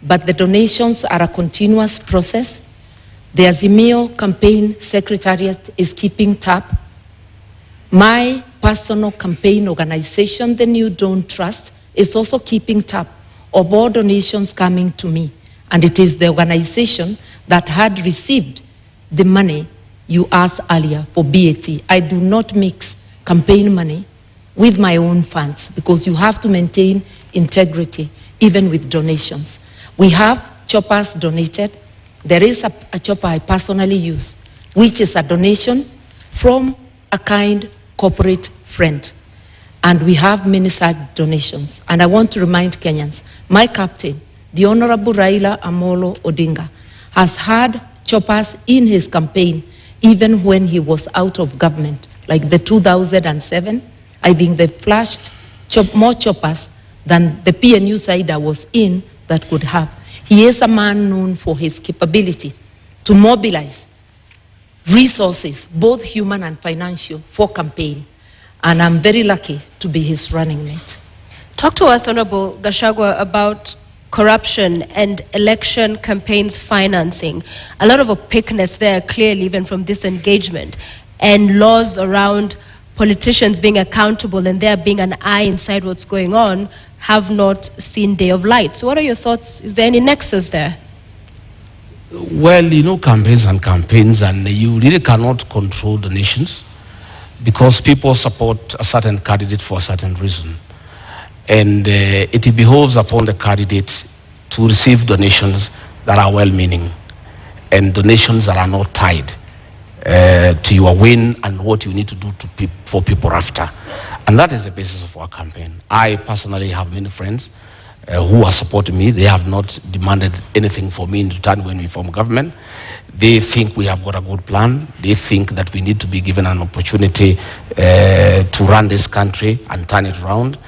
but the donations are a continuous process. The Azimio campaign secretariat is keeping tab. My personal campaign organization, the New Dawn Trust, is also keeping tab of all donations coming to me. And it is the organization that had received the money you asked earlier for BAT. I do not mix campaign money with my own funds, because you have to maintain integrity even with donations. We have choppers donated. There is a chopper I personally use, which is a donation from a kind corporate friend. And we have many such donations. And I want to remind Kenyans, my captain, the Honorable Raila Amolo Odinga, has had choppers in his campaign even when he was out of government. Like the 2007, I think they flashed more choppers than the PNU side I was in that could have. He is a man known for his capability to mobilize resources, both human and financial, for campaign. And I'm very lucky to be his running mate. Talk to us, Honorable Gachagua, about corruption and election campaigns financing. A lot of opaqueness there, clearly, even from this engagement, and laws around politicians being accountable and there being an eye inside what's going on have not seen day of light. So what are your thoughts? Is there any nexus there? Well, you know, campaigns, and you really cannot control the nations, because people support a certain candidate for a certain reason. And it behoves upon the candidate to receive donations that are well-meaning, and donations that are not tied to your win and what you need to do for people after. And that is the basis of our campaign. I personally have many friends who are supporting me. They have not demanded anything for me in return when we form government. They think we have got a good plan. They think that we need to be given an opportunity to run this country and turn it around.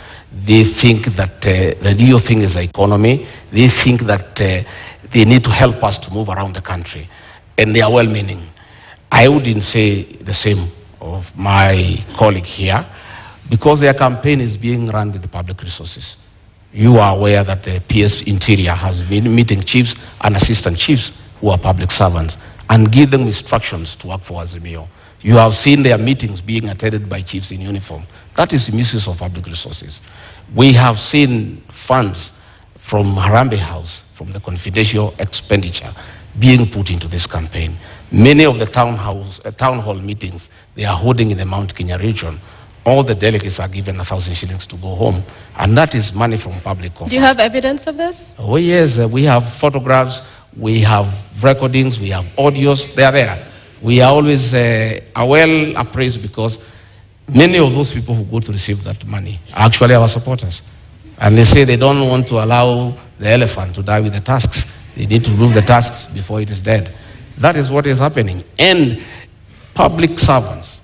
They think that the real thing is the economy. They think that they need to help us to move around the country. And they are well-meaning. I wouldn't say the same of my colleague here, because their campaign is being run with the public resources. You are aware that the PS Interior has been meeting chiefs and assistant chiefs who are public servants and give them instructions to work for Azimio. You have seen their meetings being attended by chiefs in uniform. That is misuse of public resources. We have seen funds from Harambee House, from the confidential expenditure, being put into this campaign. Many of the town hall meetings they are holding in the Mount Kenya region, all the delegates are given 1,000 shillings to go home, and that is money from public coffers. Do you have evidence of this? Oh yes, we have photographs, we have recordings, we have audios, they are there. We are always well appraised, because many of those people who go to receive that money are actually our supporters. And they say they don't want to allow the elephant to die with the tusks. They need to remove the tusks before it is dead. That is what is happening. And public servants,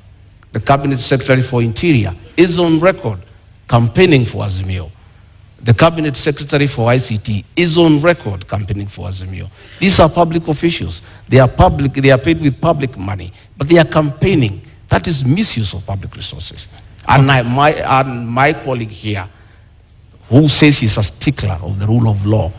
the Cabinet Secretary for Interior, is on record campaigning for Azimio. The Cabinet Secretary for ICT is on record campaigning for Azimio. These are public officials. They are public, they are paid with public money, but they are campaigning. That is misuse of public resources. And my colleague here, who says he's a stickler of the rule of law,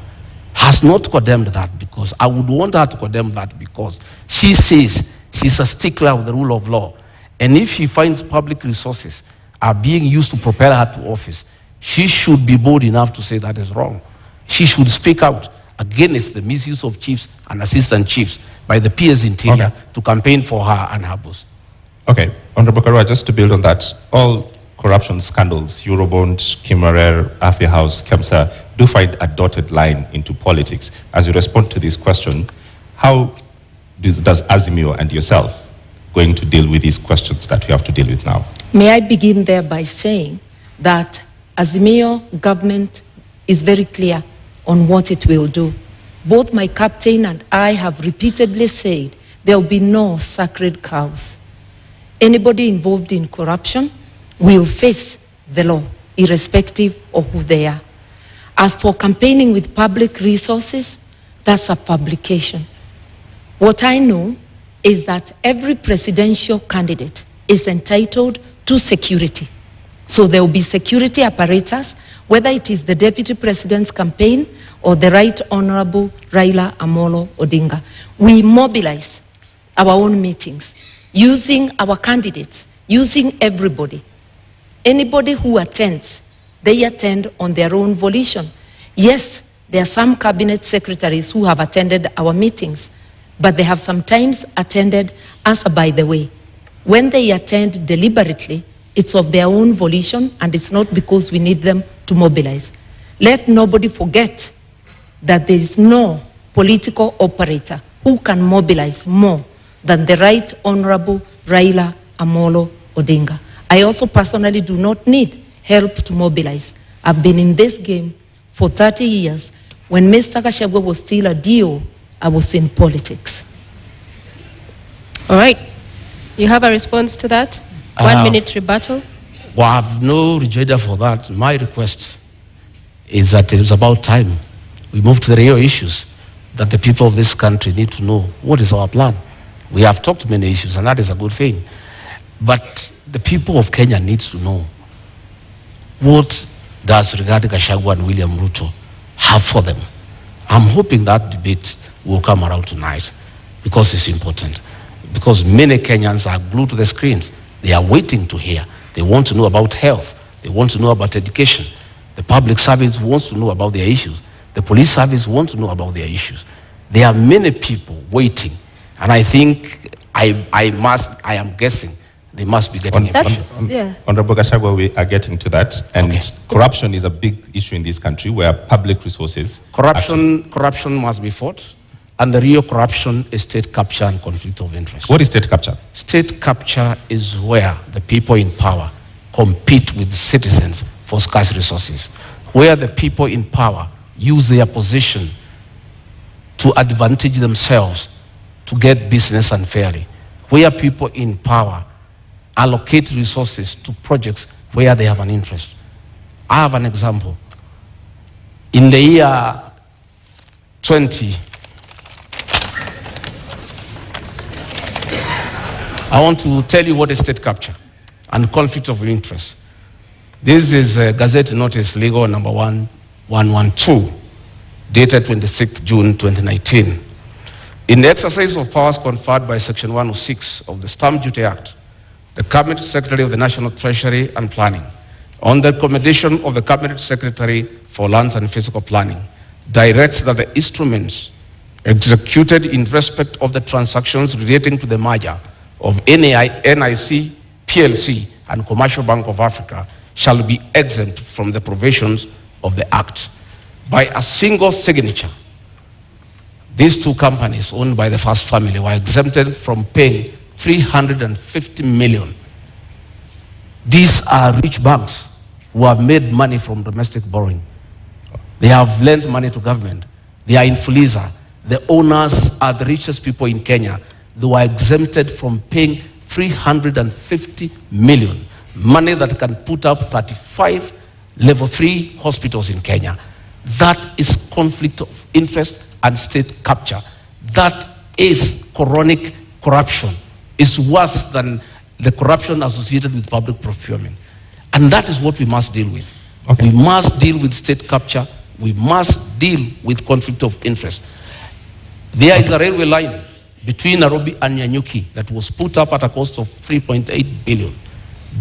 has not condemned that, because I would want her to condemn that, because she says she's a stickler of the rule of law. And if she finds public resources are being used to propel her to office, she should be bold enough to say that is wrong. She should speak out against the misuse of chiefs and assistant chiefs by the PS Interior to campaign for her and her boss. Okay, Honorable Karua, just to build on that, all corruption scandals, Eurobond, Kimarer, Afi House, Kemsa, do find a dotted line into politics. As you respond to this question, how does Azimio and yourself going to deal with these questions that we have to deal with now? May I begin there by saying that Azimio government is very clear on what it will do. Both my captain and I have repeatedly said there will be no sacred cows. Anybody involved in corruption will face the law, irrespective of who they are. As for campaigning with public resources, that's a fabrication. What I know is that every presidential candidate is entitled to security. So there will be security apparatus, whether it is the Deputy President's campaign or the Right Honorable Raila Amolo Odinga. We mobilize our own meetings, using our candidates, using everybody. Anybody who attends, they attend on their own volition. Yes, there are some cabinet secretaries who have attended our meetings, but they have sometimes attended as a by the way. When they attend deliberately, it's of their own volition, and it's not because we need them to mobilize. Let nobody forget that there is no political operator who can mobilize more than the Right Honorable Raila Amolo Odinga. I also personally do not need help to mobilize. I've been in this game for 30 years. When Mr. Gachagua was still a DO, I was in politics. All right. You have a response to that? 1 minute rebuttal. Well, I have no rejoinder for that. My request is that it is about time we move to the real issues that the people of this country need to know. What is our plan? We have talked many issues, and that is a good thing. But the people of Kenya need to know, what does Rigathi Gachagua and William Ruto have for them? I'm hoping that debate will come around tonight, because it's important. Because many Kenyans are glued to the screens. They are waiting to hear. They want to know about health. They want to know about education. The public service wants to know about their issues. The police service wants to know about their issues. There are many people waiting. And I think, I am guessing, they must be getting information. Honorable Gachagua, we are getting to that. And corruption is a big issue in this country, where public resources... Corruption must be fought. And the real corruption is state capture and conflict of interest. What is state capture? State capture is where the people in power compete with citizens for scarce resources, where the people in power use their position to advantage themselves to get business unfairly, where people in power allocate resources to projects where they have an interest. I have an example. In the year 20, I want to tell you what is state capture and conflict of interest. This is Gazette Notice Legal number 1112, dated 26th June 2019. In the exercise of powers conferred by Section 106 of the Stamp Duty Act, the Cabinet Secretary of the National Treasury and Planning, on the recommendation of the Cabinet Secretary for Lands and Physical Planning, directs that the instruments executed in respect of the transactions relating to the merger of NIC, PLC, and Commercial Bank of Africa shall be exempt from the provisions of the Act. By a single signature, these two companies owned by the first family were exempted from paying 350 million. These are rich banks who have made money from domestic borrowing. They have lent money to government. They are in Fuliza. The owners are the richest people in Kenya. They were exempted from paying 350 million, money that can put up 35 level 3 hospitals in Kenya. That is conflict of interest and state capture. That is chronic corruption. It's worse than the corruption associated with public procurement. And that is what we must deal with. We must deal with state capture. We must deal with conflict of interest. There is a railway line between Nairobi and Nyanyuki that was put up at a cost of 3.8 billion.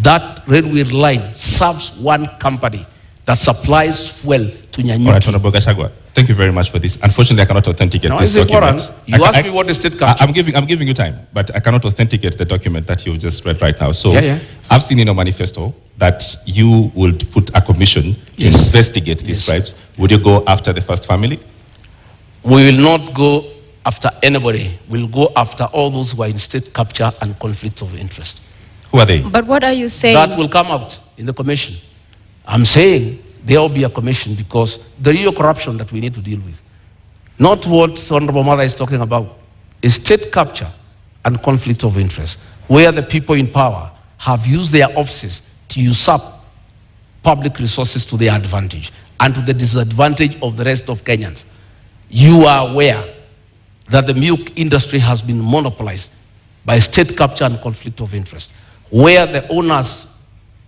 That railway line serves one company that supplies fuel to Nyanyuki. All right, Honorable Gachagua, thank you very much for this. Unfortunately, I cannot authenticate this document. You asked me what is state capture. I'm giving you time, but I cannot authenticate the document that you just read right now. So I've seen in your manifesto that you would put a commission to investigate these bribes. Would you go after the first family? We will not go after anybody. We'll go after all those who are in state capture and conflict of interest. Who are they? But what are you saying? That will come out in the commission. I'm saying there will be a commission, because the real corruption that we need to deal with, not what Honorable Mother is talking about, is state capture and conflict of interest, where the people in power have used their offices to usurp public resources to their advantage and to the disadvantage of the rest of Kenyans. You are aware that the milk industry has been monopolized by state capture and conflict of interest, where the owners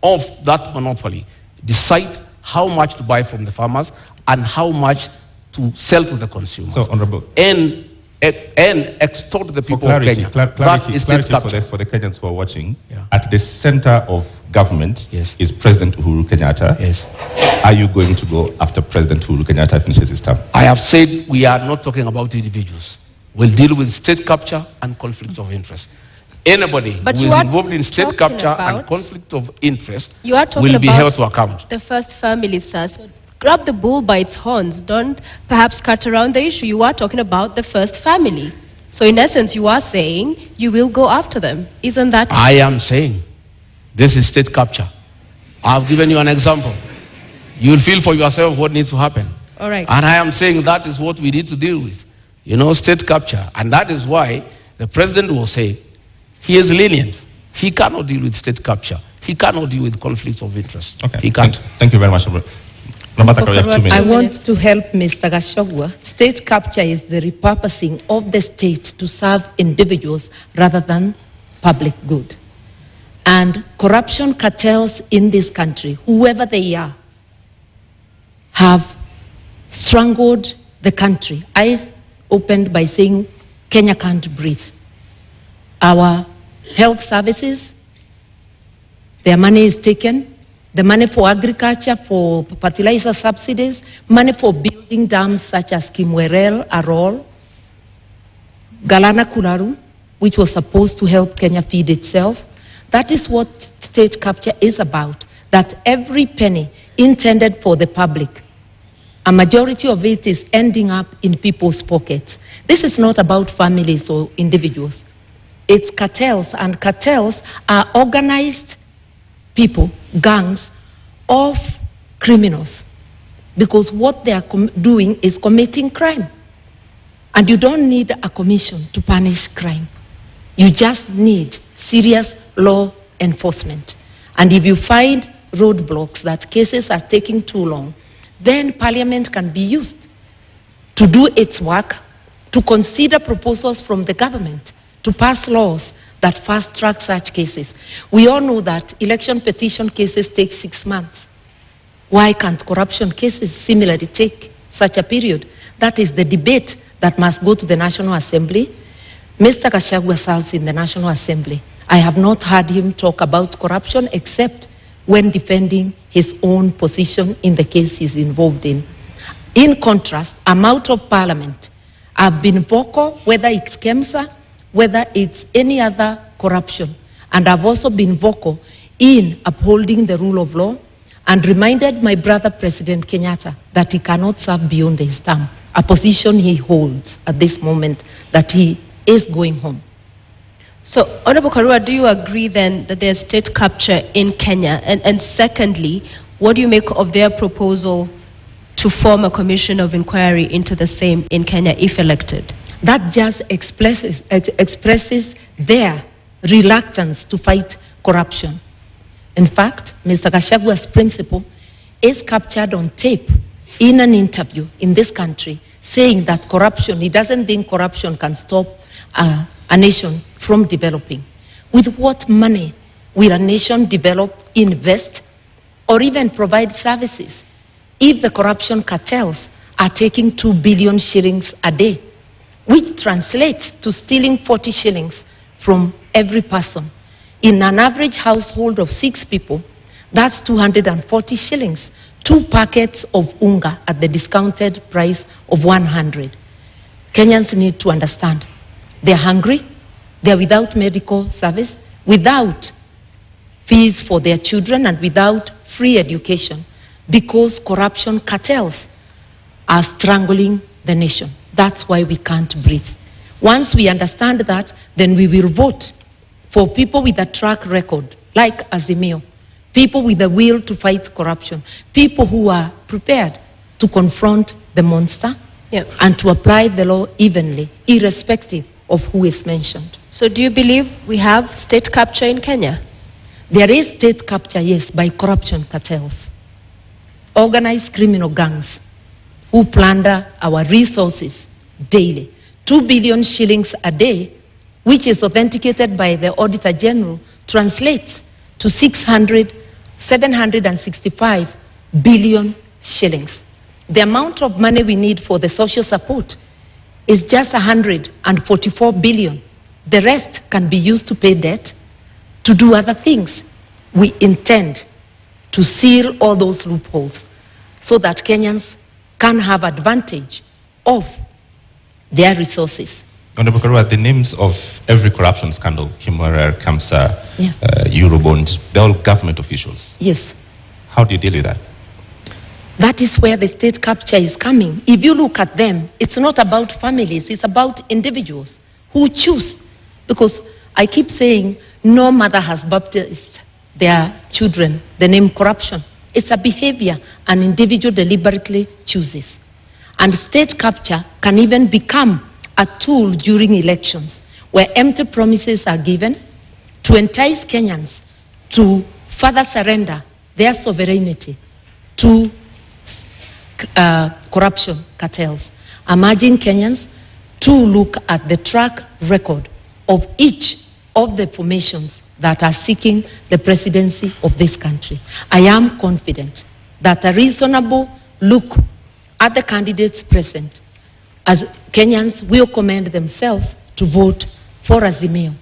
of that monopoly decide how much to buy from the farmers and how much to sell to the consumers. So, Honorable. And extort the people clarity, of Kenya. Clarity capture. for the Kenyans who are watching. Yeah. At the center of government Yes. is President Uhuru Kenyatta. Yes. Are you going to go after President Uhuru Kenyatta finishes his term? I have said we are not talking about individuals. We'll deal with state capture and conflict of interest. Anybody But who you is are involved in state talking capture and about- conflict of interest You are talking will be about held to account. the first family, sir. So grab the bull by its horns. Don't perhaps cut around the issue. You are talking about the first family. So in essence, you are saying you will go after them. Isn't that? I am saying this is state capture. I've given you an example. You will feel for yourself what needs to happen. All right. And I am saying that is what we need to deal with. You know, state capture. And that is why the president will say he is lenient. He cannot deal with state capture. He cannot deal with conflict of interest. Okay. He can't. Thank you very much. Ramata, we have 2 minutes. I want to help Mr. Gachagua. State capture is the repurposing of the state to serve individuals rather than public good. And corruption cartels in this country, whoever they are, have strangled the country. I opened by saying Kenya can't breathe. Our health services, their money is taken. The money for agriculture, for fertilizer subsidies, money for building dams such as Kimwerel, Arol, Galana Kularu, which was supposed to help Kenya feed itself. That is what state capture is about, that every penny intended for the public, a majority of it is ending up in people's pockets. This is not about families or individuals. It's cartels, and cartels are organized people, gangs of criminals, because what they are doing is committing crime. And you don't need a commission to punish crime. You just need serious law enforcement. And if you find roadblocks, that cases are taking too long, then Parliament can be used to do its work, to consider proposals from the government, to pass laws that fast-track such cases. We all know that election petition cases take 6 months. Why can't corruption cases similarly take such a period? That is the debate that must go to the National Assembly. Mr. Gachagua serves in the National Assembly. I have not heard him talk about corruption except when defending his own position in the case he's involved in. In contrast, I'm out of Parliament. I've been vocal, whether it's KEMSA, whether it's any other corruption. And I've also been vocal in upholding the rule of law and reminded my brother, President Kenyatta, that he cannot serve beyond his term, a position he holds at this moment, that he is going home. So, Honorable Karua, do you agree then that there's state capture in Kenya? And secondly, what do you make of their proposal to form a commission of inquiry into the same in Kenya if elected? That just expresses their reluctance to fight corruption. In fact, Mr. Gachagua's principle is captured on tape in an interview in this country, saying that corruption, he doesn't think corruption can stop a nation from developing. With what money will a nation develop, invest, or even provide services if the corruption cartels are taking 2 billion shillings a day, which translates to stealing 40 shillings from every person? In an average household of 6 people, that's 240 shillings. 2 packets of unga at the discounted price of 100. Kenyans need to understand. They're hungry, they're without medical service, without fees for their children, and without free education, because corruption cartels are strangling the nation. That's why we can't breathe. Once we understand that, then we will vote for people with a track record, like Azimio, people with the will to fight corruption, people who are prepared to confront the monster and to apply the law evenly, irrespective of who is mentioned. So do you believe we have state capture in Kenya? There is state capture, yes, by corruption cartels, organized criminal gangs who plunder our resources daily. 2 billion shillings a day, which is authenticated by the Auditor General, translates to 765 billion shillings. The amount of money we need for the social support is just 144 billion. The rest can be used to pay debt, to do other things. We intend to seal all those loopholes so that Kenyans can have advantage of their resources. Honorable Karua, the names of every corruption scandal, Kimura, Kamsa, Eurobond, they're all government officials. Yes. How do you deal with that? That is where the state capture is coming. If you look at them, it's not about families, it's about individuals who choose. Because I keep saying, no mother has baptized their children the name corruption. It's a behavior an individual deliberately chooses. And state capture can even become a tool during elections where empty promises are given to entice Kenyans to further surrender their sovereignty to corruption cartels. I'm urging Kenyans to look at the track record of each of the formations that are seeking the presidency of this country. I am confident that a reasonable look at the candidates present, as Kenyans will commend themselves to vote for Azimio.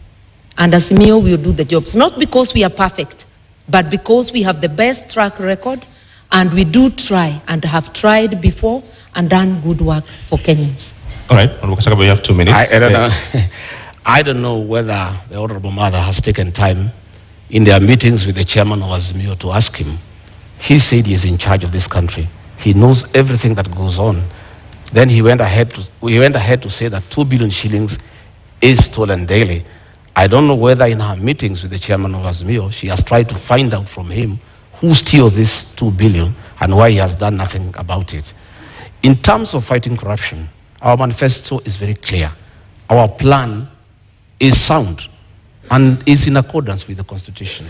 And Azimio will do the jobs, not because we are perfect, but because we have the best track record and we do try and have tried before and done good work for Kenyans. All right, Honorable Gachagua, you have 2 minutes. I don't know. I don't know whether the Honorable Mother has taken time in their meetings with the chairman of Azimio to ask him. He said he is in charge of this country. He knows everything that goes on. Then he went ahead to say that 2 billion shillings is stolen daily. I don't know whether in her meetings with the chairman of Azimio, she has tried to find out from him who steals this 2 billion and why he has done nothing about it. In terms of fighting corruption, our manifesto is very clear. Our plan is sound and is in accordance with the Constitution.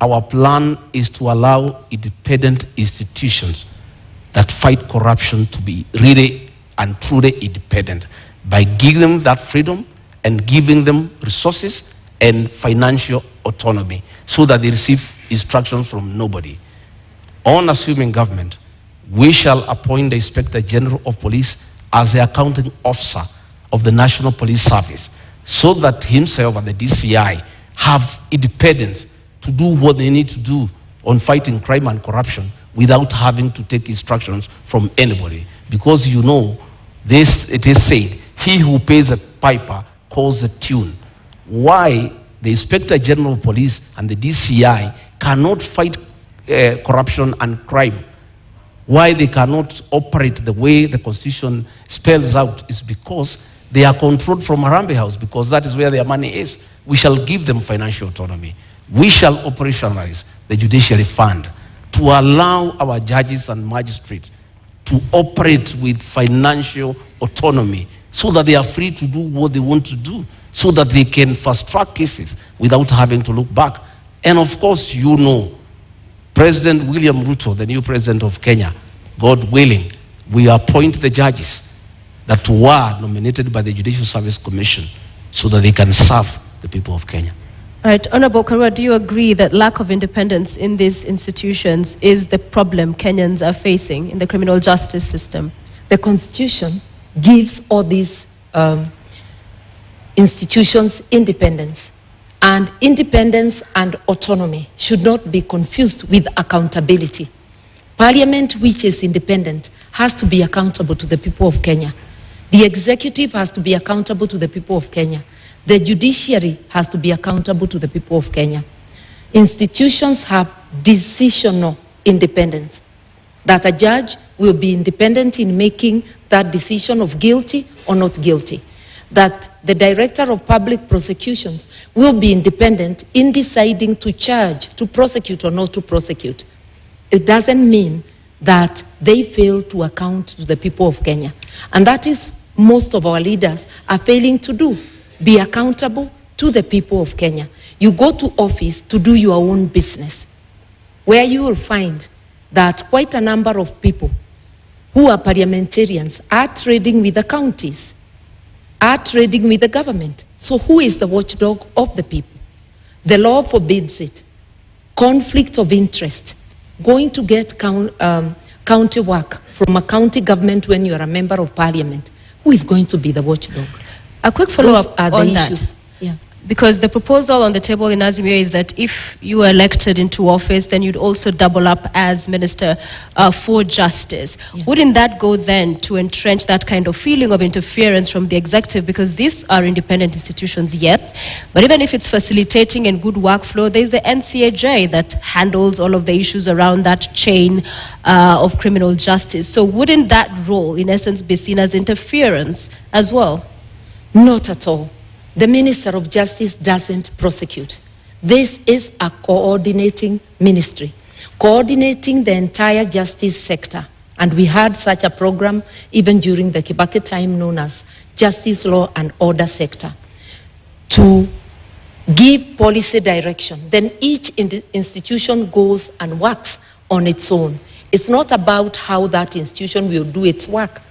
Our plan is to allow independent institutions that fight corruption to be really and truly independent by giving them that freedom and giving them resources and financial autonomy so that they receive instructions from nobody. On assuming government, we shall appoint the Inspector General of Police as the accounting officer of the National Police Service so that himself and the DCI have independence to do what they need to do on fighting crime and corruption without having to take instructions from anybody. Because you know, it is said, he who pays a piper calls the tune. Why the Inspector General of Police and the DCI cannot fight corruption and crime, why they cannot operate the way the Constitution spells out, is because they are controlled from Harambee House, because that is where their money is. We shall give them financial autonomy. We shall operationalize the judiciary fund to allow our judges and magistrates to operate with financial autonomy so that they are free to do what they want to do, so that they can fast-track cases without having to look back. And of course, you know, President William Ruto, the new president of Kenya, God willing, we appoint the judges that were nominated by the Judicial Service Commission so that they can serve the people of Kenya. All right, Honorable Karua, do you agree that lack of independence in these institutions is the problem Kenyans are facing in the criminal justice system? The Constitution gives all these institutions independence. And independence and autonomy should not be confused with accountability. Parliament, which is independent, has to be accountable to the people of Kenya. The executive has to be accountable to the people of Kenya. The judiciary has to be accountable to the people of Kenya. Institutions have decisional independence, that a judge will be independent in making that decision of guilty or not guilty. that the Director of Public Prosecutions will be independent in deciding to charge, to prosecute or not to prosecute. It doesn't mean that they fail to account to the people of Kenya. And that is most of our leaders are failing to do. Be accountable to the people of Kenya. You go to office to do your own business, where you will find that quite a number of people who are parliamentarians are trading with the counties, are trading with the government. So who is the watchdog of the people? The law forbids it. Conflict of interest. Going to get county work from a county government when you are a member of parliament. Who is going to be the watchdog? A quick follow-up on that. Yeah. Because the proposal on the table in Azimio is that if you were elected into office, then you'd also double up as Minister for Justice. Yeah. Wouldn't that go then to entrench that kind of feeling of interference from the executive? Because these are independent institutions, yes, but even if it's facilitating and good workflow, there's the NCAJ that handles all of the issues around that chain of criminal justice. So wouldn't that role, in essence, be seen as interference as well? Not at all. The Minister of Justice doesn't prosecute. This is a coordinating ministry, coordinating the entire justice sector. And we had such a program even during the Kibaki time known as Justice Law and Order Sector, to give policy direction. Then each institution goes and works on its own. It's not about how that institution will do its work.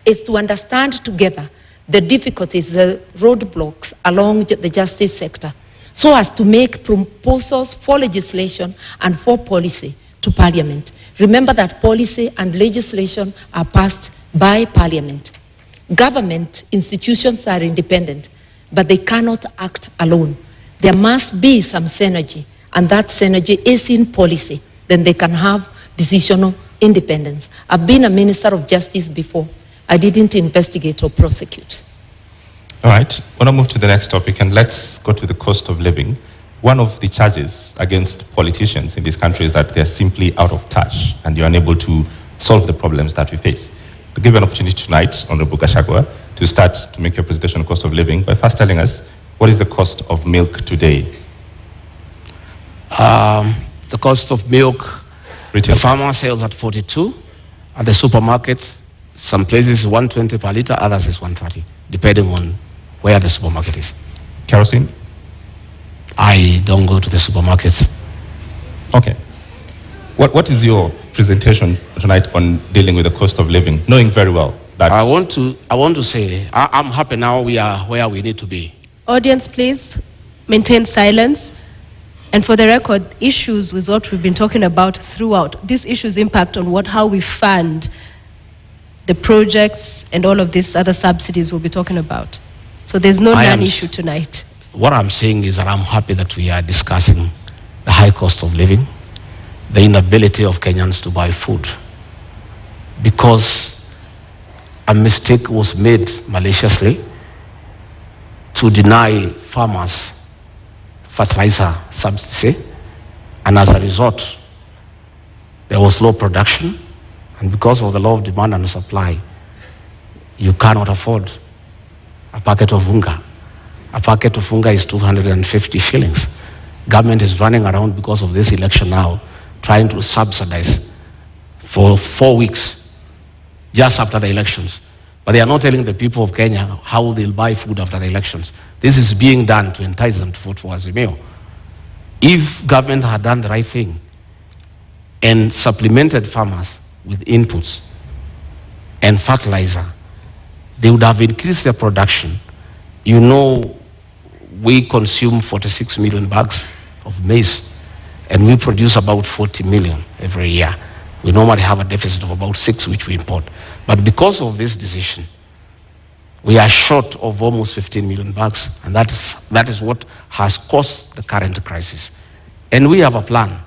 It's to understand together the difficulties, the roadblocks along the justice sector, so as to make proposals for legislation and for policy to Parliament. Remember that policy and legislation are passed by Parliament. Government institutions are independent, but they cannot act alone. There must be some synergy, and that synergy is in policy. Then they can have decisional independence. I've been a Minister of Justice before. I didn't investigate or prosecute. All right, I want to move to the next topic, and let's go to the cost of living. One of the charges against politicians in this country is that they're simply out of touch and you're unable to solve the problems that we face. To give you an opportunity tonight, Honorable Gachagua, to start to make your presentation on cost of living by first telling us, what is the cost of milk today? The cost of milk, Retail the farmer sells at 42. At the supermarket, some places 120 per litre, others is 130, depending on where the supermarket is. Kerosene? I don't go to the supermarkets. Okay. What is your presentation tonight on dealing with the cost of living, knowing very well that... I want to say, I'm happy now we are where we need to be. Audience, please maintain silence. And for the record, issues with what we've been talking about throughout, these issues impact on how we fund the projects and all of these other subsidies we'll be talking about. So there's no non-issue tonight. What I'm saying is that I'm happy that we are discussing the high cost of living, the inability of Kenyans to buy food, because a mistake was made maliciously to deny farmers fertilizer subsidy, and as a result, there was low production. And because of the law of demand and supply, you cannot afford a packet of unga. A packet of unga is 250 shillings. Government is running around because of this election now, trying to subsidize for 4 weeks, just after the elections. But they are not telling the people of Kenya how they'll buy food after the elections. This is being done to entice them to vote for Azimio. If government had done the right thing and supplemented farmers with inputs and fertilizer, they would have increased their production. You know, we consume 46 million bags of maize, and we produce about 40 million every year. We normally have a deficit of about 6, which we import. But because of this decision, we are short of almost 15 million bags, and that is what has caused the current crisis. And we have a plan.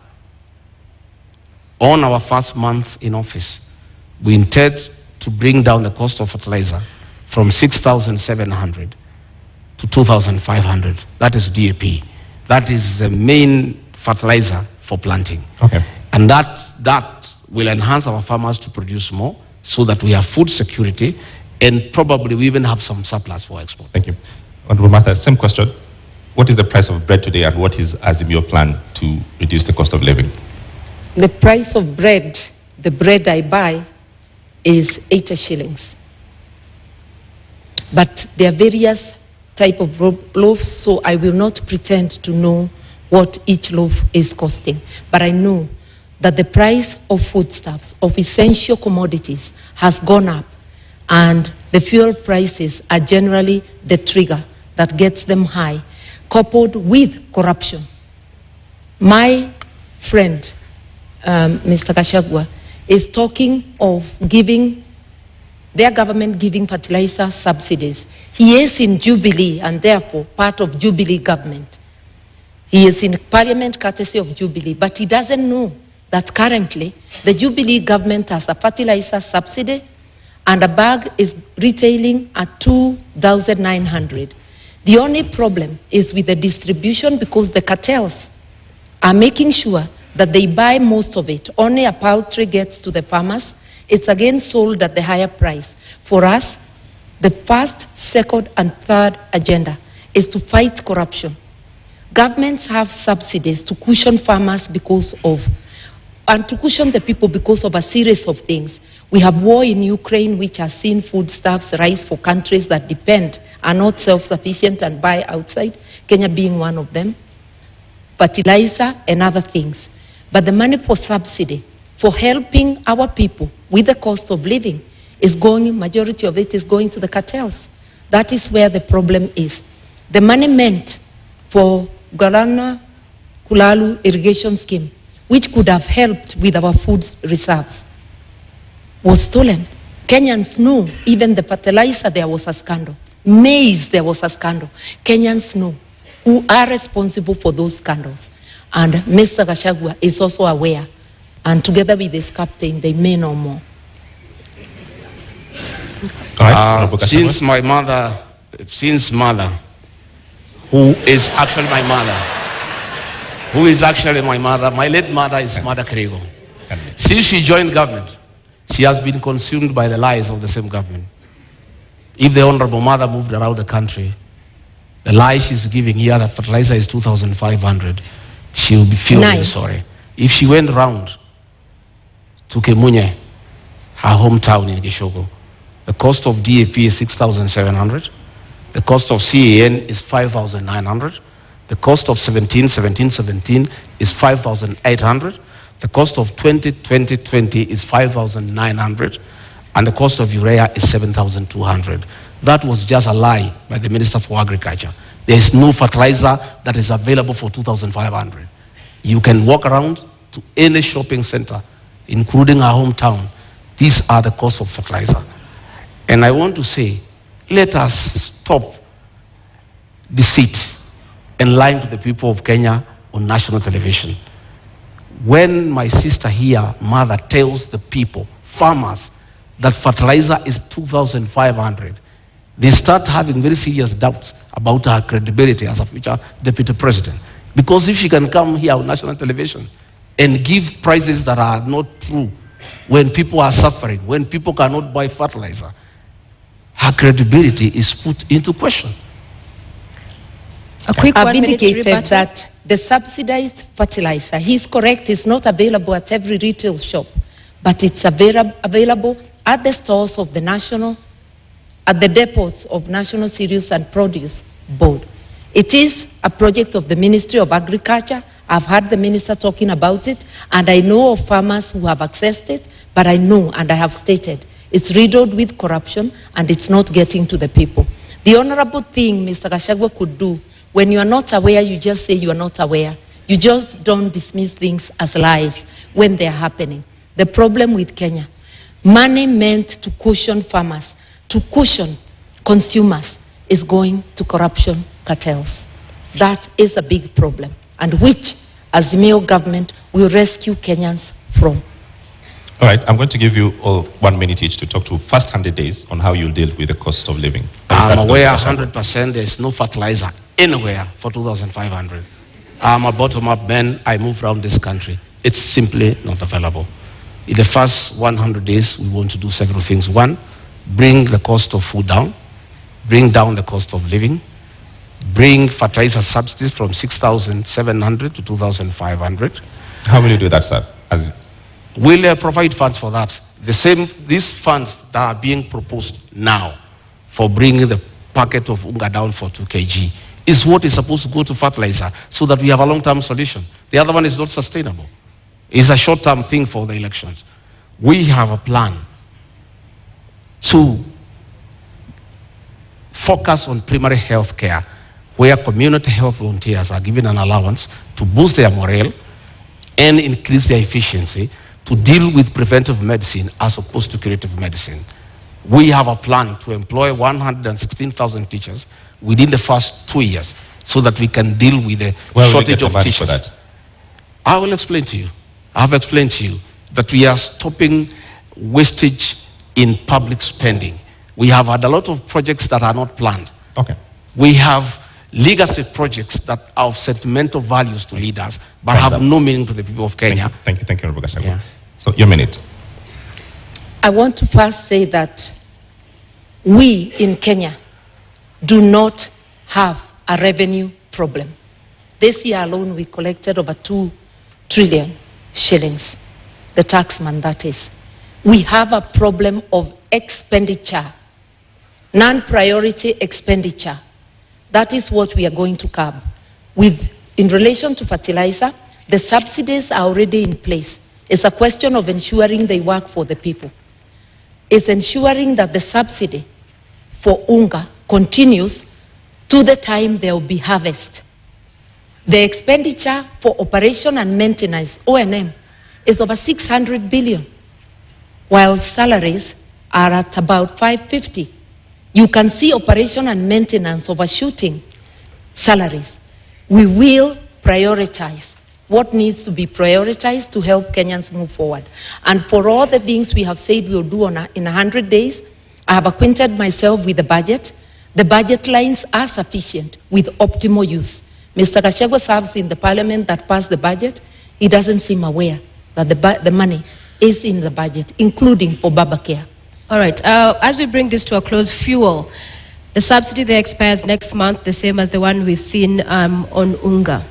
On our first month in office, we intend to bring down the cost of fertilizer from 6,700 to 2,500. That is DAP. That is the main fertilizer for planting. Okay. And that will enhance our farmers to produce more, so that we have food security And probably we even have some surplus for export. Thank you. Honorable Martha, same question. What is the price of bread today, and what is Azimio plan to reduce the cost of living? The price of bread, the bread I buy, is 80 shillings. But there are various type of loaves, so I will not pretend to know what each loaf is costing. But I know that the price of foodstuffs, of essential commodities, has gone up, and the fuel prices are generally the trigger that gets them high, coupled with corruption. My friend, Mr. Gachagua, is talking of giving their government giving fertilizer subsidies. He is in Jubilee and therefore part of Jubilee government. He is in Parliament courtesy of Jubilee, but he doesn't know that currently the Jubilee government has a fertilizer subsidy and a bag is retailing at 2,900. The only problem is with the distribution, because the cartels are making sure that they buy most of it. Only a paltry gets to the farmers. It's again sold at the higher price. For us, the first, second, and third agenda is to fight corruption. Governments have subsidies to cushion farmers and to cushion the people because of a series of things. We have war in Ukraine, which has seen foodstuffs rise for countries that depend, are not self-sufficient and buy outside, Kenya being one of them, fertilizer and other things. But the money for subsidy, for helping our people with the cost of living, is going, majority of it is going to the cartels. That is where the problem is. The money meant for Galana Kulalu irrigation scheme, which could have helped with our food reserves, was stolen. Kenyans know, even the fertilizer, there was a scandal. Maize, there was a scandal. Kenyans know who are responsible for those scandals. And Mr. Gachagua is also aware. And together with his captain, they may know more. Since mother, who is actually my mother, my late mother is Mother Karigo. Since she joined government, she has been consumed by the lies of the same government. If the Honorable Mother moved around the country, the lie she's giving here, that fertilizer is 2,500, she will be feeling sorry. If she went round to Kemunye, her hometown in Gishogo, the cost of DAP is 6,700. The cost of CAN is 5,900. The cost of 17 is 5,800. The cost of 20 is 5,900. And the cost of urea is 7,200. That was just a lie by the Minister for Agriculture. There is no fertilizer that is available for 2,500. You can walk around to any shopping center, including our hometown. These are the costs of fertilizer. And I want to say, let us stop deceit and lying to the people of Kenya on national television. When my sister here, Mother, tells the people, farmers, that fertilizer is 2,500, they start having very serious doubts about her credibility as a future deputy president. Because if she can come here on national television and give prices that are not true, when people are suffering, when people cannot buy fertilizer, her credibility is put into question. A quick I've 1 minute indicated rebuttal. that the subsidized fertilizer, he's correct, is not available at every retail shop, but it's available at the stores of the national, at the depots of National Cereals and Produce Board. It is a project of the Ministry of Agriculture. I've heard the minister talking about it, and I know of farmers who have accessed it, but I know, and I have stated, it's riddled with corruption, and it's not getting to the people. The honorable thing Mr. Gachagua could do, when you are not aware, you just say you are not aware. You just don't dismiss things as lies when they are happening. The problem with Kenya, money meant to cushion farmers, to cushion consumers, is going to corruption cartels. That is a big problem, and which, as the Mayo government, will rescue Kenyans from. All right, I'm going to give you all 1 minute each to talk to first 100 days on how you'll deal with the cost of living. I'm aware 100% there's no fertilizer anywhere for 2,500. I'm a bottom-up man. I move around this country. It's simply not available. In the first 100 days, we want to do several things. One, bring the cost of food down, bring down the cost of living, bring fertilizer subsidies from 6,700 to 2,500. How will you do that, sir? We'll provide funds for that. These funds that are being proposed now for bringing the packet of unga down for 2 kg is what is supposed to go to fertilizer so that we have a long-term solution. The other one is not sustainable. It's a short-term thing for the elections. We have a plan to focus on primary health care, where community health volunteers are given an allowance to boost their morale and increase their efficiency to deal with preventive medicine as opposed to curative medicine. We have a plan to employ 116,000 teachers within the first 2 years so that we can deal with the shortage of teachers. I will explain to you. I have explained to you that we are stopping wastage in public spending. We have had a lot of projects that are not planned. Okay. We have legacy projects that are of sentimental values to leaders, but have no meaning to the people of Kenya. Thank you, Honorable Gachagua. Yeah. So, your minute. I want to first say that we in Kenya do not have a revenue problem. This year alone, we collected over 2 trillion shillings, the taxman that is. We have a problem of expenditure, non-priority expenditure. That is what we are going to curb. In relation to fertilizer, the subsidies are already in place. It's a question of ensuring they work for the people. It's ensuring that the subsidy for unga continues to the time there will be harvest. The expenditure for operation and maintenance, O&M, is over 600 billion, while salaries are at about 550. You can see operation and maintenance overshooting salaries. We will prioritize what needs to be prioritized to help Kenyans move forward. And for all the things we have said we'll do in 100 days, I have acquainted myself with the budget. The budget lines are sufficient with optimal use. Mr. Gachagua serves in the parliament that passed the budget. He doesn't seem aware that the money is in the budget, including for Baba Care. All right. As we bring this to a close, fuel. The subsidy there expires next month, the same as the one we've seen on unga.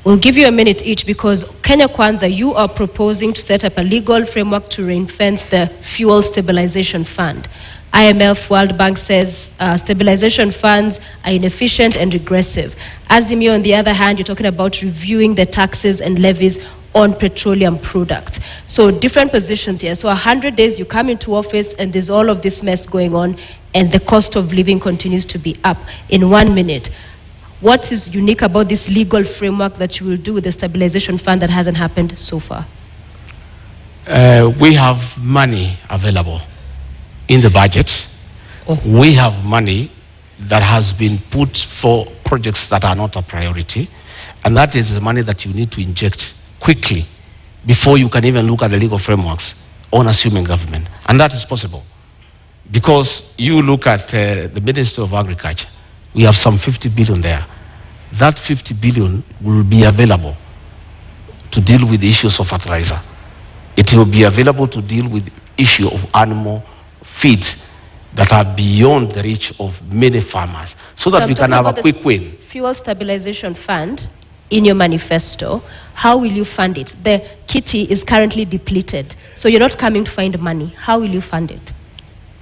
We'll give you a minute each because Kenya Kwanza, you are proposing to set up a legal framework to ring-fence the fuel stabilization fund. IMF, World Bank says stabilization funds are inefficient and regressive. Azimio, on the other hand, you're talking about reviewing the taxes and levies on petroleum products. So different positions here. So 100 days you come into office and there's all of this mess going on and the cost of living continues to be up. In 1 minute, what is unique about this legal framework that you will do with the stabilization fund that hasn't happened so far? We have money available in the budget. We have money that has been put for projects that are not a priority. And that is the money that you need to inject quickly before you can even look at the legal frameworks on assuming government. And that is possible. Because you look at the Ministry of Agriculture, we have some 50 billion there. That 50 billion will be available to deal with the issues of fertilizer. It will be available to deal with the issue of animal feeds that are beyond the reach of many farmers, so that we can have a quick win. Fuel Stabilization Fund, in your manifesto, how will you fund it? The kitty is currently depleted, so you're not coming to find money. How will you fund it?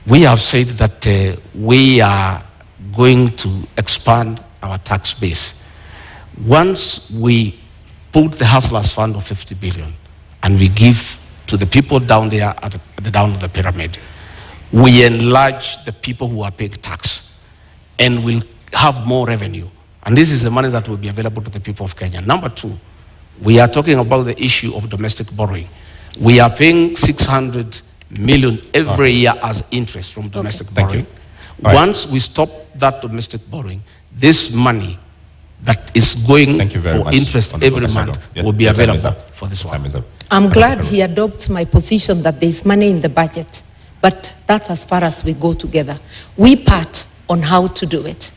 We have said that we are going to expand our tax base. Once we put the Hustlers Fund of 50 billion and we give to the people down there at the down of the pyramid, we enlarge the people who are paying tax and will have more revenue. And this is the money that will be available to the people of Kenya. Number two, we are talking about the issue of domestic borrowing. We are paying 600 million every year as interest from domestic borrowing. Once we stop that domestic borrowing, this money that is going for interest every month will be available for this one. I'm glad he adopts my position that there's money in the budget, but that's as far as we go together. We part on how to do it.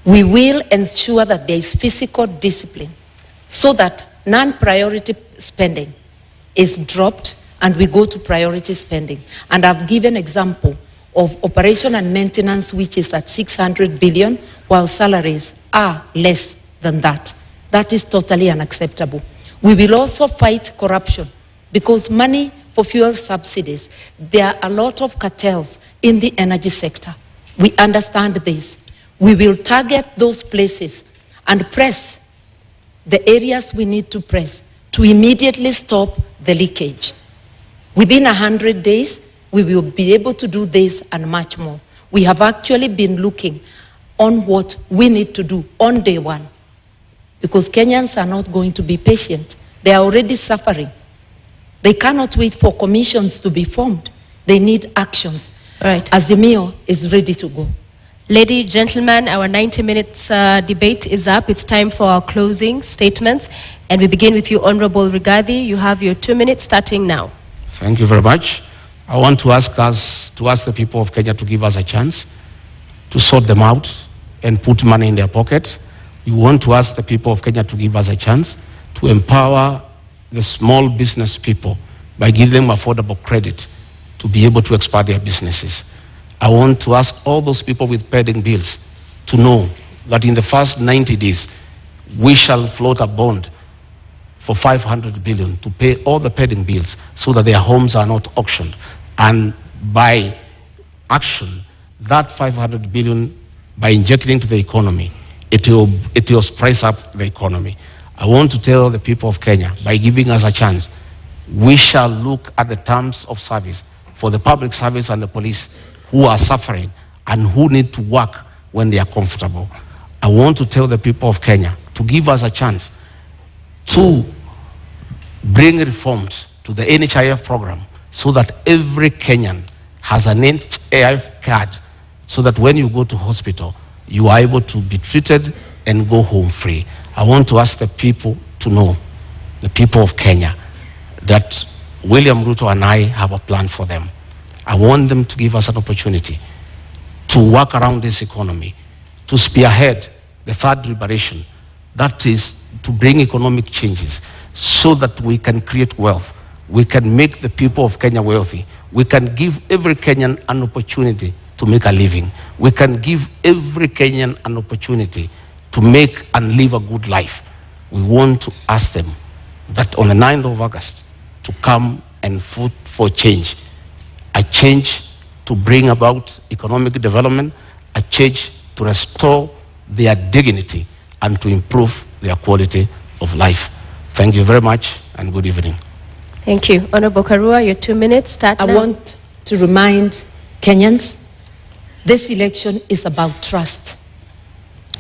We will ensure that there is physical discipline so that non-priority spending is dropped and we go to priority spending. And I've given example of operation and maintenance, which is at 600 billion, while salaries are less than that. That is totally unacceptable. We will also fight corruption because money for fuel subsidies, there are a lot of cartels in the energy sector. We understand this. We will target those places and press the areas we need to press to immediately stop the leakage. Within 100 days, we will be able to do this and much more. We have actually been looking on what we need to do on day one, because Kenyans are not going to be patient. They are already suffering. They cannot wait for commissions to be formed. They need actions. Right. Azimio is ready to go. Ladies, gentlemen, our 90 minutes debate is up. It's time for our closing statements. And we begin with you, Honorable Rigathi. You have your 2 minutes starting now. Thank you very much. I want to ask the people of Kenya to give us a chance to sort them out and put money in their pocket. We want to ask the people of Kenya to give us a chance to empower the small business people by giving them affordable credit to be able to expand their businesses. I want to ask all those people with pending bills to know that in the first 90 days, we shall float a bond for 500 billion to pay all the pending bills so that their homes are not auctioned. And by action, that 500 billion, by injecting into the economy, it will spice up the economy. I want to tell the people of Kenya, by giving us a chance, we shall look at the terms of service for the public service and the police who are suffering and who need to work when they are comfortable. I want to tell the people of Kenya to give us a chance to bring reforms to the NHIF program so that every Kenyan has an NHIF card so that when you go to hospital, you are able to be treated and go home free. I want to ask the people to know, the people of Kenya, that William Ruto and I have a plan for them. I want them to give us an opportunity to work around this economy, to spearhead the third liberation, that is to bring economic changes so that we can create wealth. We can make the people of Kenya wealthy. We can give every Kenyan an opportunity to make a living. We can give every Kenyan an opportunity to make and live a good life. We want to ask them that on the 9th of August to come and vote for change. A change to bring about economic development, a change to restore their dignity and to improve their quality of life. Thank you very much and good evening. Thank you. Honorable Karua, your 2 minutes start now. I want to remind Kenyans, this election is about trust.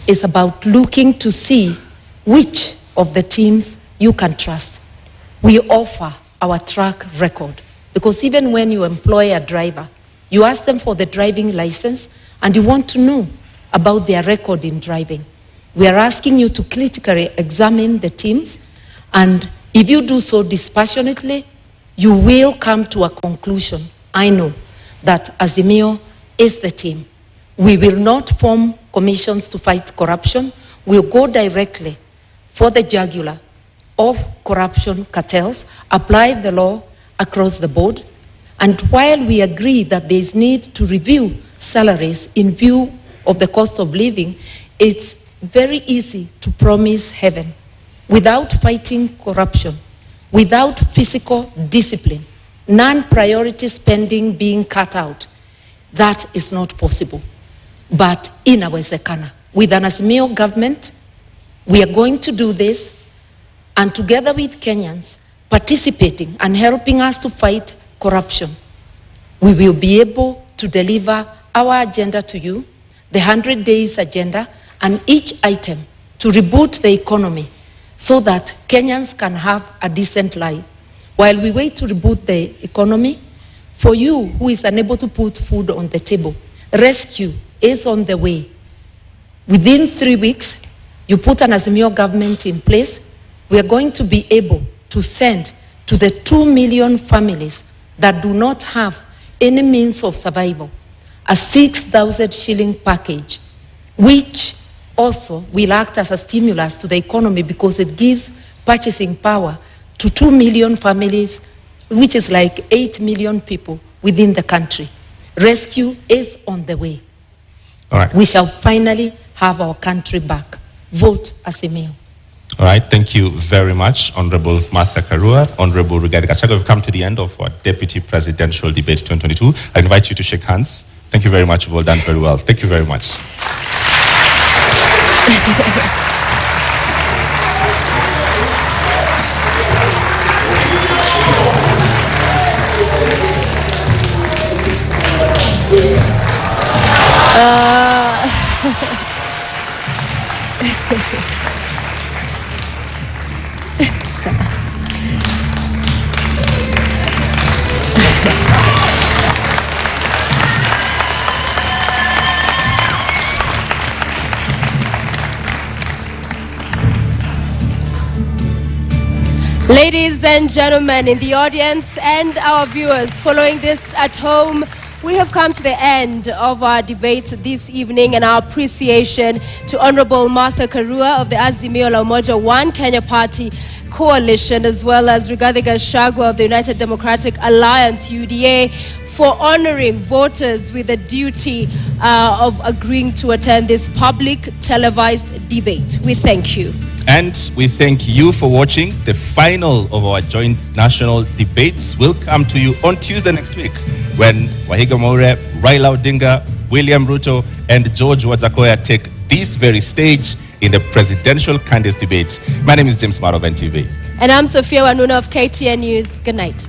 It's about looking to see which of the teams you can trust. We offer our track record, because even when you employ a driver, you ask them for the driving license and you want to know about their record in driving. We are asking you to critically examine the teams, and if you do so dispassionately, you will come to a conclusion. I know that Azimio is the team. We will not form commissions to fight corruption. We'll go directly for the jugular of corruption cartels, apply the law across the board, and while we agree that there is need to review salaries in view of the cost of living, it's very easy to promise heaven. Without fighting corruption, without physical discipline, non-priority spending being cut out, that is not possible. But inawezekana. With an Azimio government, we are going to do this, and together with Kenyans participating and helping us to fight corruption, we will be able to deliver our agenda to you, the 100 days agenda, and each item to reboot the economy so that Kenyans can have a decent life. While we wait to reboot the economy, for you who is unable to put food on the table, rescue is on the way. Within 3 weeks, you put an Azimio government in place, we are going to be able to send to the 2 million families that do not have any means of survival a 6,000 shilling package, which also will act as a stimulus to the economy because it gives purchasing power to 2 million families, which is like 8 million people within the country. rescue is on the way. All right. We shall finally have our country back. Vote Azimio. All right, thank you very much, Honorable Martha Karua, Honorable Rigathi Gachagua. We've come to the end of our Deputy Presidential Debate 2022. I invite you to shake hands. Thank you very much. You've all done very well. Thank you very much. Ladies and gentlemen in the audience and our viewers following this at home, we have come to the end of our debate this evening, and our appreciation to Honorable Martha Karua of the Azimio la Umoja One Kenya Party Coalition, as well as Rigathi Gachagua of the United Democratic Alliance, UDA, for honoring voters with the duty of agreeing to attend this public televised debate. We thank you. And we thank you for watching. The final of our joint national debates will come to you on Tuesday next week, when Wahiga Maure, Raila Odinga, William Ruto, and George Wajackoyah take this very stage in the presidential candidates debate. My name is James Maro of NTV. And I'm Sophia Wanuna of KTN News. Good night.